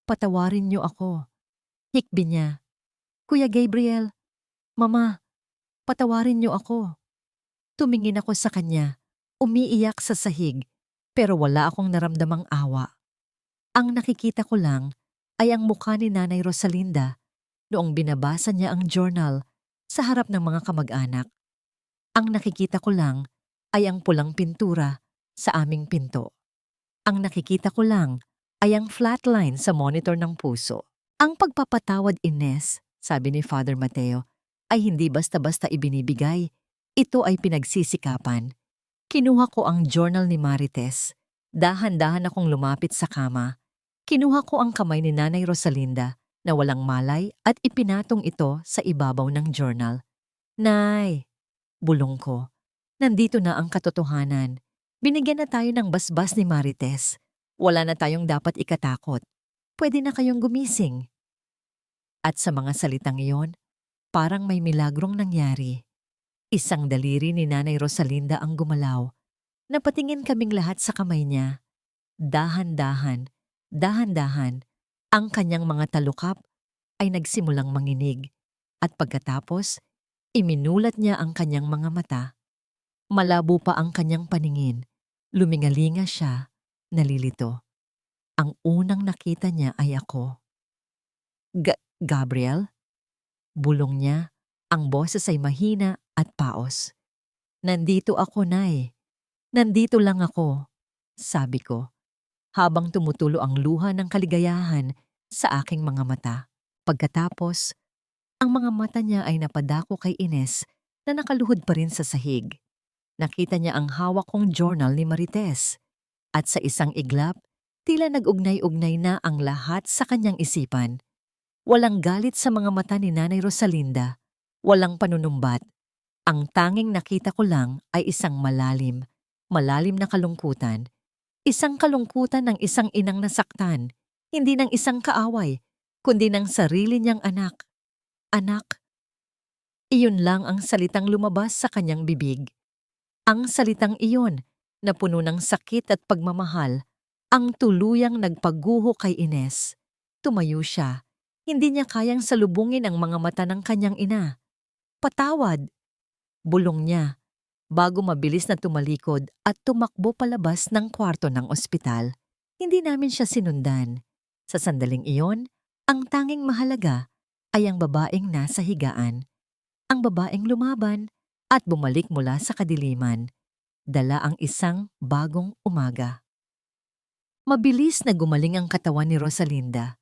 Patawarin niyo ako. Hikbi niya. Kuya Gabriel, Mama, patawarin niyo ako. Tumingin ako sa kanya, umiiyak sa sahig, pero wala akong naramdamang awa. Ang nakikita ko lang ay ang mukha ni Nanay Rosalinda noong binabasa niya ang journal sa harap ng mga kamag-anak. Ang nakikita ko lang ay ang pulang pintura sa aming pinto. Ang nakikita ko lang ay ang flatline sa monitor ng puso. Ang pagpapatawad, Ines, sabi ni Father Mateo, ay hindi basta-basta ibinibigay. Ito ay pinagsisikapan. Kinuha ko ang journal ni Marites. Dahan-dahan akong lumapit sa kama. Kinuha ko ang kamay ni Nanay Rosalinda na walang malay at ipinatong ito sa ibabaw ng journal. Nay, bulong ko, nandito na ang katotohanan. Binigyan na tayo ng basbas ni Marites. Wala na tayong dapat ikatakot. Pwede na kayong gumising. At sa mga salitang iyon, parang may milagrong nangyari. Isang daliri ni Nanay Rosalinda ang gumalaw. Napatingin kaming lahat sa kamay niya. Dahan-dahan, dahan-dahan, ang kanyang mga talukap ay nagsimulang manginig. At pagkatapos, iminulat niya ang kanyang mga mata. Malabo pa ang kanyang paningin. Lumingalinga siya, nalilito. Ang unang nakita niya ay ako. Gabriel? Bulong niya, ang boses ay mahina at paos. Nandito ako, Nay. Nandito lang ako, sabi ko, habang tumutulo ang luha ng kaligayahan sa aking mga mata. Pagkatapos, ang mga mata niya ay napadako kay Ines na nakaluhod pa rin sa sahig. Nakita niya ang hawak kong journal ni Marites. At sa isang iglap, tila nag-ugnay-ugnay na ang lahat sa kanyang isipan. Walang galit sa mga mata ni Nanay Rosalinda. Walang panunumbat. Ang tanging nakita ko lang ay isang malalim na kalungkutan. Isang kalungkutan ng isang inang nasaktan, hindi ng isang kaaway, kundi ng sarili niyang anak. Anak. Iyon lang ang salitang lumabas sa kanyang bibig. Ang salitang iyon, na puno ng sakit at pagmamahal, ang tuluyang nagpaguho kay Ines. Tumayo siya. Hindi niya kayang salubungin ang mga mata ng kanyang ina. Patawad! Bulong niya, bago mabilis na tumalikod at tumakbo palabas ng kwarto ng ospital. Hindi namin siya sinundan. Sa sandaling iyon, ang tanging mahalaga ay ang babaeng nasa higaan. Ang babaeng lumaban at bumalik mula sa kadiliman. Dala ang isang bagong umaga. Mabilis na gumaling ang katawan ni Rosalinda.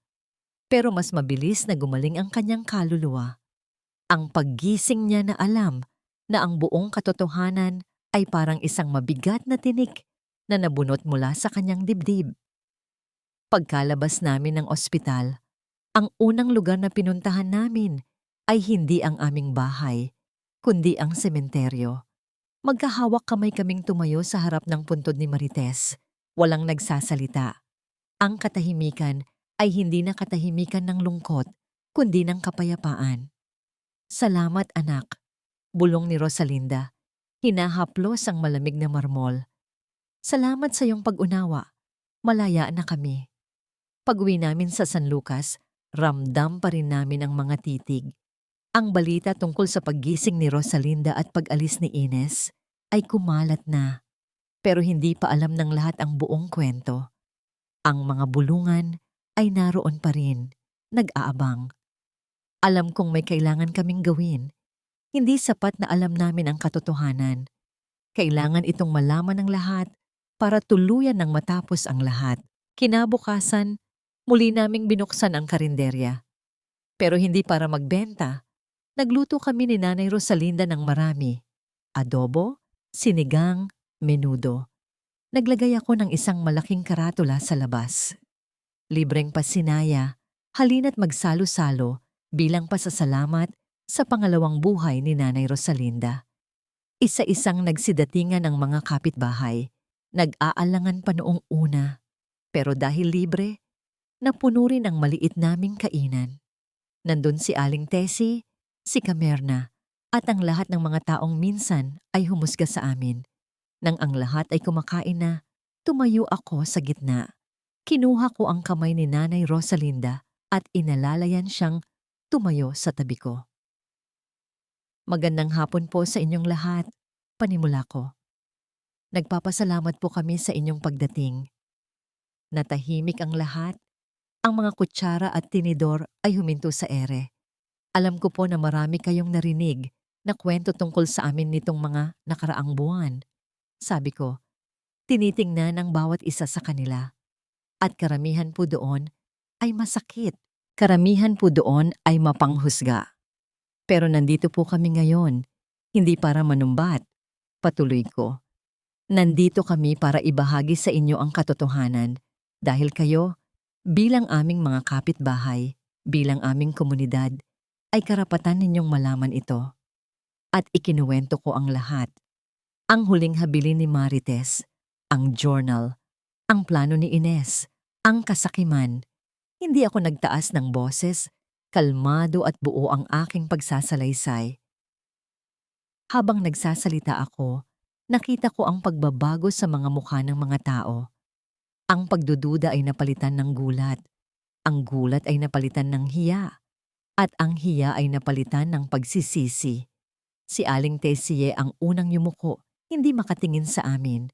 Pero mas mabilis na gumaling ang kanyang kaluluwa. Ang paggising niya na alam na ang buong katotohanan ay parang isang mabigat na tinik na nabunot mula sa kanyang dibdib. Pagkalabas namin ng ospital, ang unang lugar na pinuntahan namin ay hindi ang aming bahay, kundi ang sementeryo. Magkahawak kamay kaming tumayo sa harap ng puntod ni Marites. Walang nagsasalita. Ang katahimikan ay hindi na katahimikan ng lungkot, kundi ng kapayapaan. Salamat, anak, bulong ni Rosalinda. Hinahaplos ang malamig na marmol. Salamat sa iyong pag-unawa. Malaya na kami. Pag-uwi namin sa San Lucas, ramdam pa rin namin ang mga titig. Ang balita tungkol sa paggising ni Rosalinda at pag-alis ni Ines ay kumalat na. Pero hindi pa alam ng lahat ang buong kwento. Ang mga bulungan ay naroon pa rin, nag-aabang. Alam kong may kailangan kaming gawin. Hindi sapat na alam namin ang katotohanan. Kailangan itong malaman ng lahat para tuluyan ng matapos ang lahat. Kinabukasan, muli naming binuksan ang karinderya. Pero hindi para magbenta. Nagluto kami ni Nanay Rosalinda ng marami. Adobo, sinigang, menudo. Naglagay ako ng isang malaking karatula sa labas. Libreng pasinaya, halina't magsalo-salo bilang pasasalamat sa pangalawang buhay ni Nanay Rosalinda. Isa-isang nagsidatingan ang mga kapitbahay. Nag-aalangan pa noong una. Pero dahil libre, napuno rin ang maliit naming kainan. Nandun si Aling Tessie, si Camerna, at ang lahat ng mga taong minsan ay humusga sa amin. Nang ang lahat ay kumakain na, tumayo ako sa gitna. Kinuha ko ang kamay ni Nanay Rosalinda at inalalayan siyang tumayo sa tabi ko. Magandang hapon po sa inyong lahat, panimula ko. Nagpapasalamat po kami sa inyong pagdating. Natahimik ang lahat. Ang mga kutsara at tinidor ay huminto sa ere. Alam ko po na marami kayong narinig na kwento tungkol sa amin nitong mga nakaraang buwan. Sabi ko, tinitingnan ang bawat isa sa kanila. At karamihan po doon ay masakit. Karamihan po doon ay mapanghusga. Pero nandito po kami ngayon, hindi para manumbat. Patuloy ko. Nandito kami para ibahagi sa inyo ang katotohanan dahil kayo, bilang aming mga kapitbahay, bilang aming komunidad, ay karapatan ninyong malaman ito. At ikinuwento ko ang lahat. Ang huling habilin ni Marites, ang journal, ang plano ni Ines, ang kasakiman. Hindi ako nagtaas ng boses, kalmado at buo ang aking pagsasalaysay. Habang nagsasalita ako, nakita ko ang pagbabago sa mga mukha ng mga tao. Ang pagdududa ay napalitan ng gulat. Ang gulat ay napalitan ng hiya. At ang hiya ay napalitan ng pagsisisi. Si Aling Tessie ang unang yumuko, hindi makatingin sa amin.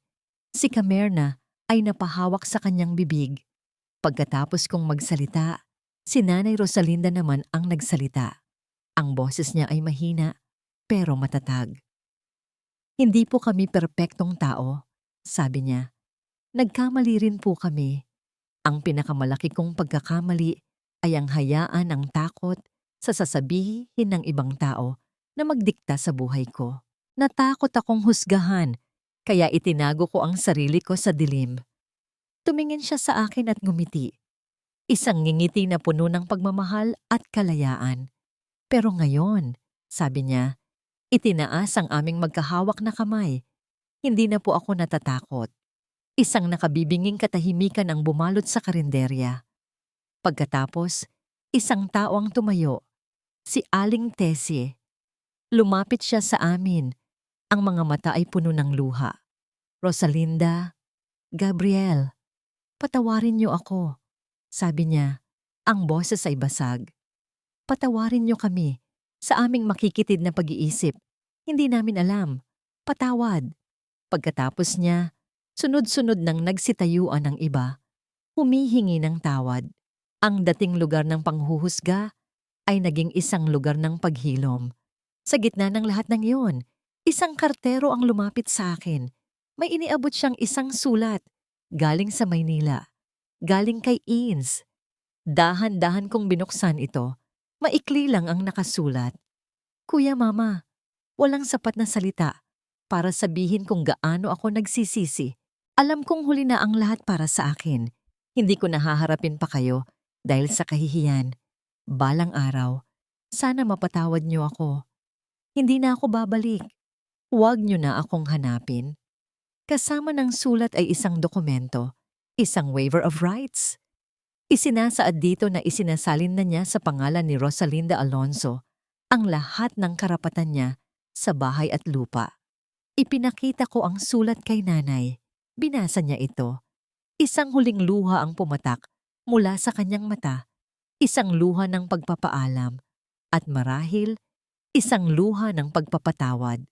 Si Camerna ay napahawak sa kanyang bibig. Pagkatapos kong magsalita, si Nanay Rosalinda naman ang nagsalita. Ang boses niya ay mahina, pero matatag. Hindi po kami perpektong tao, sabi niya. Nagkamali rin po kami. Ang pinakamalaki kong pagkakamali ay ang hayaan ng takot sa sasabihin ng ibang tao na magdikta sa buhay ko. Natakot akong husgahan, kaya itinago ko ang sarili ko sa dilim. Tumingin siya sa akin at ngumiti. Isang ngingiti na puno ng pagmamahal at kalayaan. Pero ngayon, sabi niya, itinaas ang aming magkahawak na kamay. Hindi na po ako natatakot. Isang nakabibinging katahimikan ang bumalot sa karinderya. Pagkatapos, isang tao ang tumayo, si Aling Tessie. Lumapit siya sa amin. Ang mga mata ay puno ng luha. Rosalinda, Gabriel, patawarin niyo ako. Sabi niya, ang boses ay basag. Patawarin niyo kami sa aming makikitid na pag-iisip. Hindi namin alam. Patawad. Pagkatapos niya, sunod-sunod nang nagsitayuan ng iba, humihingi ng tawad. Ang dating lugar ng panghuhusga ay naging isang lugar ng paghilom. Sa gitna ng lahat ng iyon, isang kartero ang lumapit sa akin. May iniabot siyang isang sulat, galing sa Maynila, galing kay Ines. Dahan-dahan kong binuksan ito, maikli lang ang nakasulat. Kuya Mama, walang sapat na salita para sabihin kung gaano ako nagsisisi. Alam kong huli na ang lahat para sa akin. Hindi ko nahaharapin pa kayo dahil sa kahihiyan. Balang araw, sana mapatawad niyo ako. Hindi na ako babalik. Huwag niyo na akong hanapin. Kasama ng sulat ay isang dokumento, isang waiver of rights. Isinasaad dito na isinasalin na niya sa pangalan ni Rosalinda Alonso ang lahat ng karapatan niya sa bahay at lupa. Ipinakita ko ang sulat kay nanay. Binasa niya ito. Isang huling luha ang pumatak mula sa kanyang mata. Isang luha ng pagpapaalam. At marahil, isang luha ng pagpapatawad.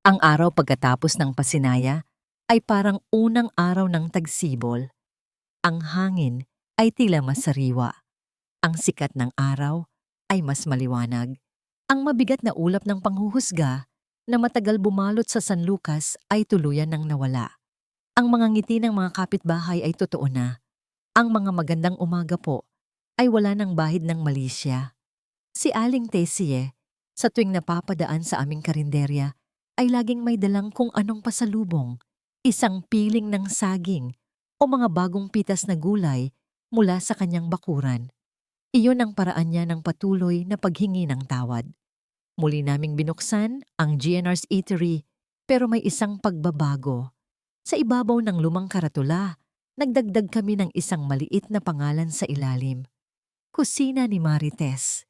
Ang araw pagkatapos ng pasinaya ay parang unang araw ng tagsibol. Ang hangin ay tila mas sariwa. Ang sikat ng araw ay mas maliwanag. Ang mabigat na ulap ng panghuhusga na matagal bumalot sa San Lucas ay tuluyan ng nawala. Ang mga ngiti ng mga kapitbahay ay totoo na. Ang mga magandang umaga po ay wala ng bahid ng malisya. Si Aling Tessie, sa tuwing napapadaan sa aming karinderya, ay laging may dalang kung anong pasalubong, isang piling ng saging o mga bagong pitas na gulay mula sa kanyang bakuran. Iyon ang paraan niya ng patuloy na paghingi ng tawad. Muli naming binuksan ang GNR's Eatery pero may isang pagbabago. Sa ibabaw ng lumang karatula, nagdagdag kami ng isang maliit na pangalan sa ilalim. Kusina ni Marites.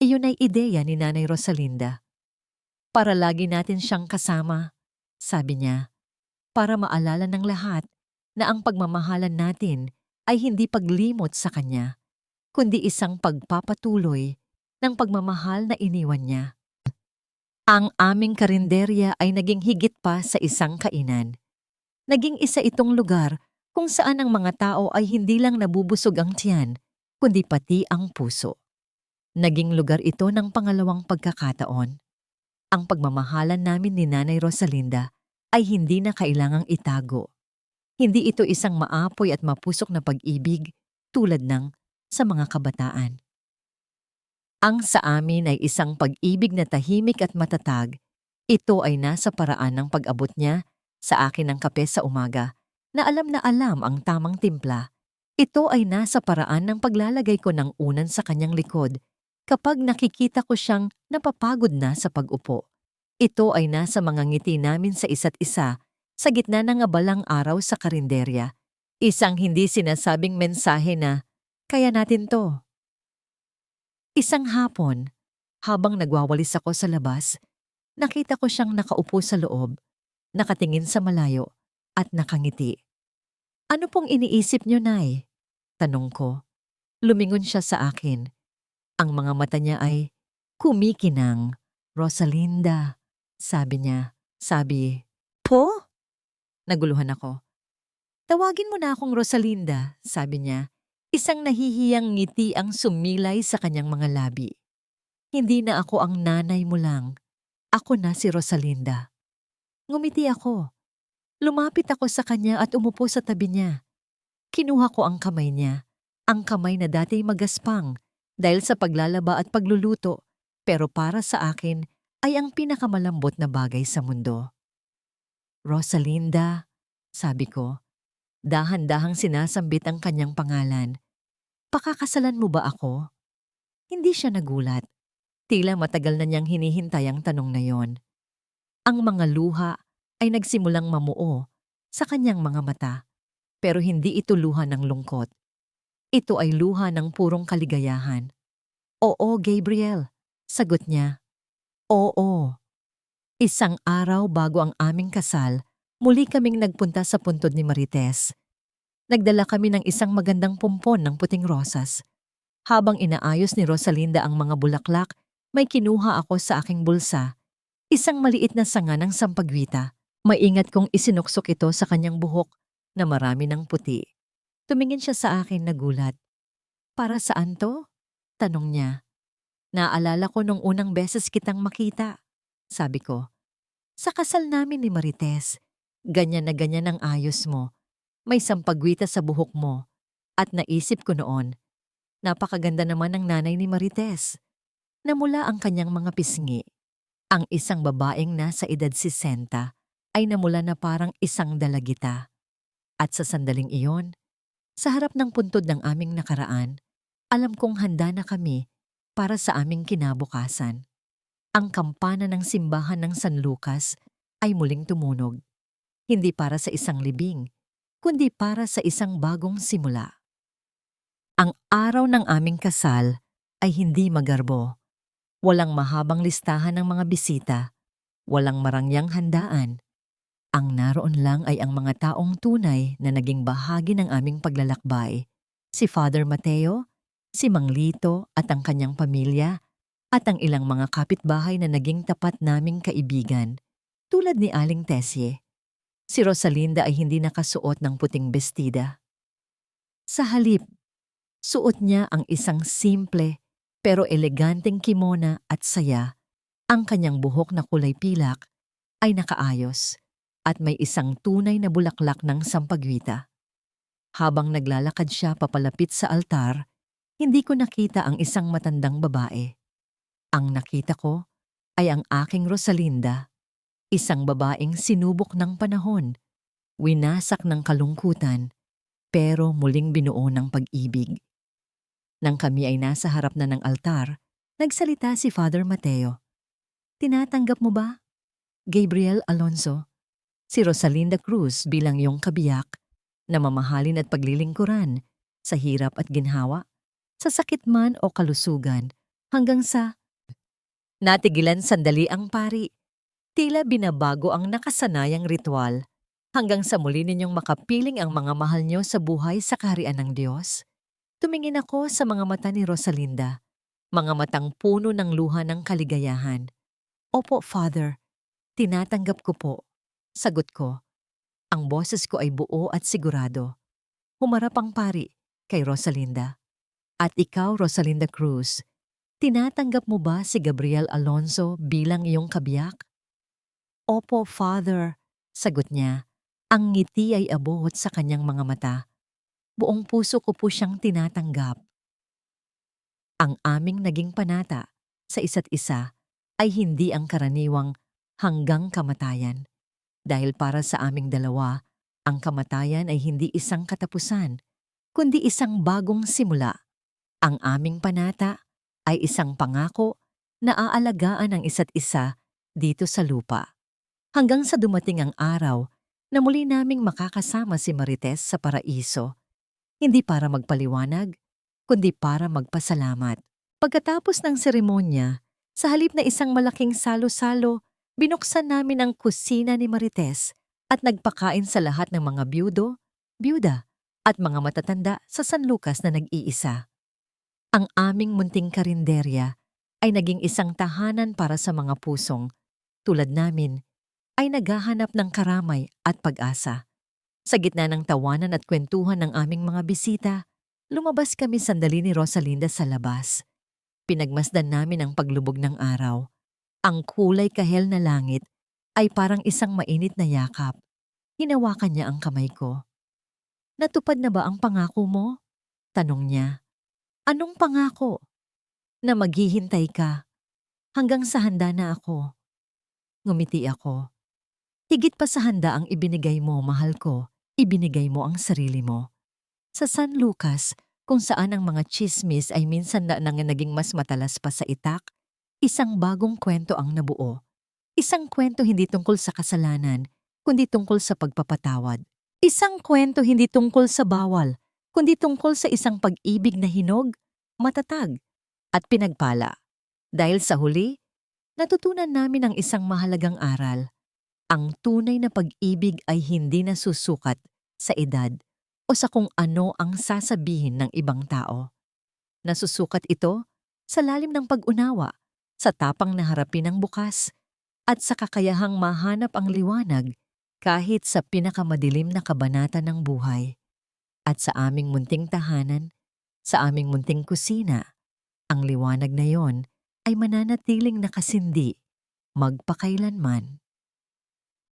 Iyon ay ideya ni Nanay Rosalinda. Para lagi natin siyang kasama, sabi niya, para maalala ng lahat na ang pagmamahalan natin ay hindi paglimot sa kanya, kundi isang pagpapatuloy ng pagmamahal na iniwan niya. Ang aming karinderya ay naging higit pa sa isang kainan. Naging isa itong lugar kung saan ang mga tao ay hindi lang nabubusog ang tiyan, kundi pati ang puso. Naging lugar ito ng pangalawang pagkakataon. Ang pagmamahalan namin ni Nanay Rosalinda ay hindi na kailangang itago. Hindi ito isang maapoy at mapusok na pag-ibig tulad ng sa mga kabataan. Ang sa amin ay isang pag-ibig na tahimik at matatag. Ito ay nasa paraan ng pag-abot niya sa akin ng kape sa umaga na alam ang tamang timpla. Ito ay nasa paraan ng paglalagay ko ng unan sa kanyang likod kapag nakikita ko siyang napapagod na sa pag-upo. Ito ay nasa mga ngiti namin sa isa't isa sa gitna ng abalang araw sa karinderya. Isang hindi sinasabing mensahe na, kaya natin to. Isang hapon, habang nagwawalis ako sa labas, nakita ko siyang nakaupo sa loob, nakatingin sa malayo, at nakangiti. Ano pong iniisip niyo, Nay? Tanong ko. Lumingon siya sa akin. Ang mga mata niya ay kumikinang. Rosalinda, sabi niya. Po? Naguluhan ako. Tawagin mo na akong Rosalinda, sabi niya. Isang nahihiyang ngiti ang sumilay sa kanyang mga labi. Hindi na ako ang nanay mo lang. Ako na si Rosalinda. Ngumiti ako. Lumapit ako sa kanya at umupo sa tabi niya. Kinuha ko ang kamay niya. Ang kamay na dati magaspang dahil sa paglalaba at pagluluto, pero para sa akin ay ang pinakamalambot na bagay sa mundo. Rosalinda, sabi ko. Dahan-dahang sinasambit ang kanyang pangalan. Pakakasalan mo ba ako? Hindi siya nagulat. Tila matagal na niyang hinihintay ang tanong na yon. Ang mga luha ay nagsimulang mamuo sa kanyang mga mata. Pero hindi ito luha ng lungkot. Ito ay luha ng purong kaligayahan. Oo, Gabriel, sagot niya. Oo. Isang araw bago ang aming kasal, muli kaming nagpunta sa puntod ni Marites. Nagdala kami ng isang magandang pumpon ng puting rosas. Habang inaayos ni Rosalinda ang mga bulaklak, may kinuha ako sa aking bulsa. Isang maliit na sanga ng sampagwita. Maingat kong isinuksok ito sa kanyang buhok na marami ng puti. Tumingin siya sa akin nagulat. Para saan to? Tanong niya. Naalala ko nung unang beses kitang makita. Sabi ko. Sa kasal namin ni Marites, ganyan na ganyan ang ayos mo. May sampagwita sa buhok mo. At naisip ko noon, napakaganda naman ng nanay ni Marites. Namula ang kanyang mga pisngi. Ang isang babaeng nasa edad 60 ay namula na parang isang dalagita. At sa sandaling iyon, sa harap ng puntod ng aming nakaraan, alam kong handa na kami para sa aming kinabukasan. Ang kampana ng simbahan ng San Lucas ay muling tumunog. Hindi para sa isang libing, kundi para sa isang bagong simula. Ang araw ng aming kasal ay hindi magarbo. Walang mahabang listahan ng mga bisita, walang marangyang handaan. Ang naroon lang ay ang mga taong tunay na naging bahagi ng aming paglalakbay. Si Father Mateo, si Mang Lito at ang kanyang pamilya, at ang ilang mga kapitbahay na naging tapat naming kaibigan, tulad ni Aling Tessie. Si Rosalinda ay hindi nakasuot ng puting bestida. Sa halip, suot niya ang isang simple pero eleganteng kimona at saya. Ang kanyang buhok na kulay pilak ay nakaayos. at may isang tunay na bulaklak ng sampagwita. Habang naglalakad siya papalapit sa altar, hindi ko nakita ang isang matandang babae. Ang nakita ko ay ang aking Rosalinda, isang babaeng sinubok ng panahon, winasak ng kalungkutan, pero muling binuo ng pag-ibig. Nang kami ay nasa harap na ng altar, nagsalita si Father Mateo. Tinatanggap mo ba, Gabriel Alonso, si Rosalinda Cruz bilang iyong kabiyak na mamahalin at paglilingkuran sa hirap at ginhawa, sa sakit man o kalusugan, hanggang sa natigilan sandali ang pari. Tila binabago ang nakasanayang ritual hanggang sa muli ninyong makapiling ang mga mahal nyo sa buhay sa kaharian ng Diyos. Tumingin ako sa mga mata ni Rosalinda, mga matang puno ng luha ng kaligayahan. Opo, Father, tinatanggap ko po. Sagot ko. Ang boses ko ay buo at sigurado. Humarap ang pari kay Rosalinda. At ikaw, Rosalinda Cruz, tinatanggap mo ba si Gabriel Alonso bilang iyong kabiyak? Opo, Father, sagot niya. Ang ngiti ay abot sa kanyang mga mata. Buong puso ko po siyang tinatanggap. Ang aming naging panata sa isa't isa ay hindi ang karaniwang hanggang kamatayan. Dahil para sa aming dalawa, ang kamatayan ay hindi isang katapusan, kundi isang bagong simula. Ang aming panata ay isang pangako na aalagaan ang isa't isa dito sa lupa. Hanggang sa dumating ang araw na muli naming makakasama si Marites sa paraiso, hindi para magpaliwanag, kundi para magpasalamat. Pagkatapos ng seremonya, sa halip na isang malaking salo-salo, binuksan namin ang kusina ni Marites at nagpakain sa lahat ng mga byudo, byuda at mga matatanda sa San Lucas na nag-iisa. Ang aming munting karinderya ay naging isang tahanan para sa mga pusong, tulad namin, ay naghahanap ng karamay at pag-asa. Sa gitna ng tawanan at kwentuhan ng aming mga bisita, lumabas kami sandali ni Rosalinda sa labas. Pinagmasdan namin ang paglubog ng araw. Ang kulay kahel na langit ay parang isang mainit na yakap. Hinawakan niya ang kamay ko. Natupad na ba ang pangako mo? Tanong niya. Anong pangako? Na maghihintay ka hanggang sa handa na ako. Ngumiti ako. Higit pa sa handa ang ibinigay mo, mahal ko, ibinigay mo ang sarili mo. Sa San Lucas, kung saan ang mga chismis ay minsan na naging mas matalas pa sa itak, isang bagong kwento ang nabuo. Isang kwento hindi tungkol sa kasalanan, kundi tungkol sa pagpapatawad. Isang kwento hindi tungkol sa bawal, kundi tungkol sa isang pag-ibig na hinog, matatag, at pinagpala. Dahil sa huli, natutunan namin ang isang mahalagang aral. Ang tunay na pag-ibig ay hindi nasusukat sa edad o sa kung ano ang sasabihin ng ibang tao. Nasusukat ito sa lalim ng pag-unawa, sa tapang na harapin ang bukas, at sa kakayahang mahanap ang liwanag kahit sa pinakamadilim na kabanata ng buhay. At sa aming munting tahanan, sa aming munting kusina, ang liwanag na yon ay mananatiling nakasindi magpakailanman.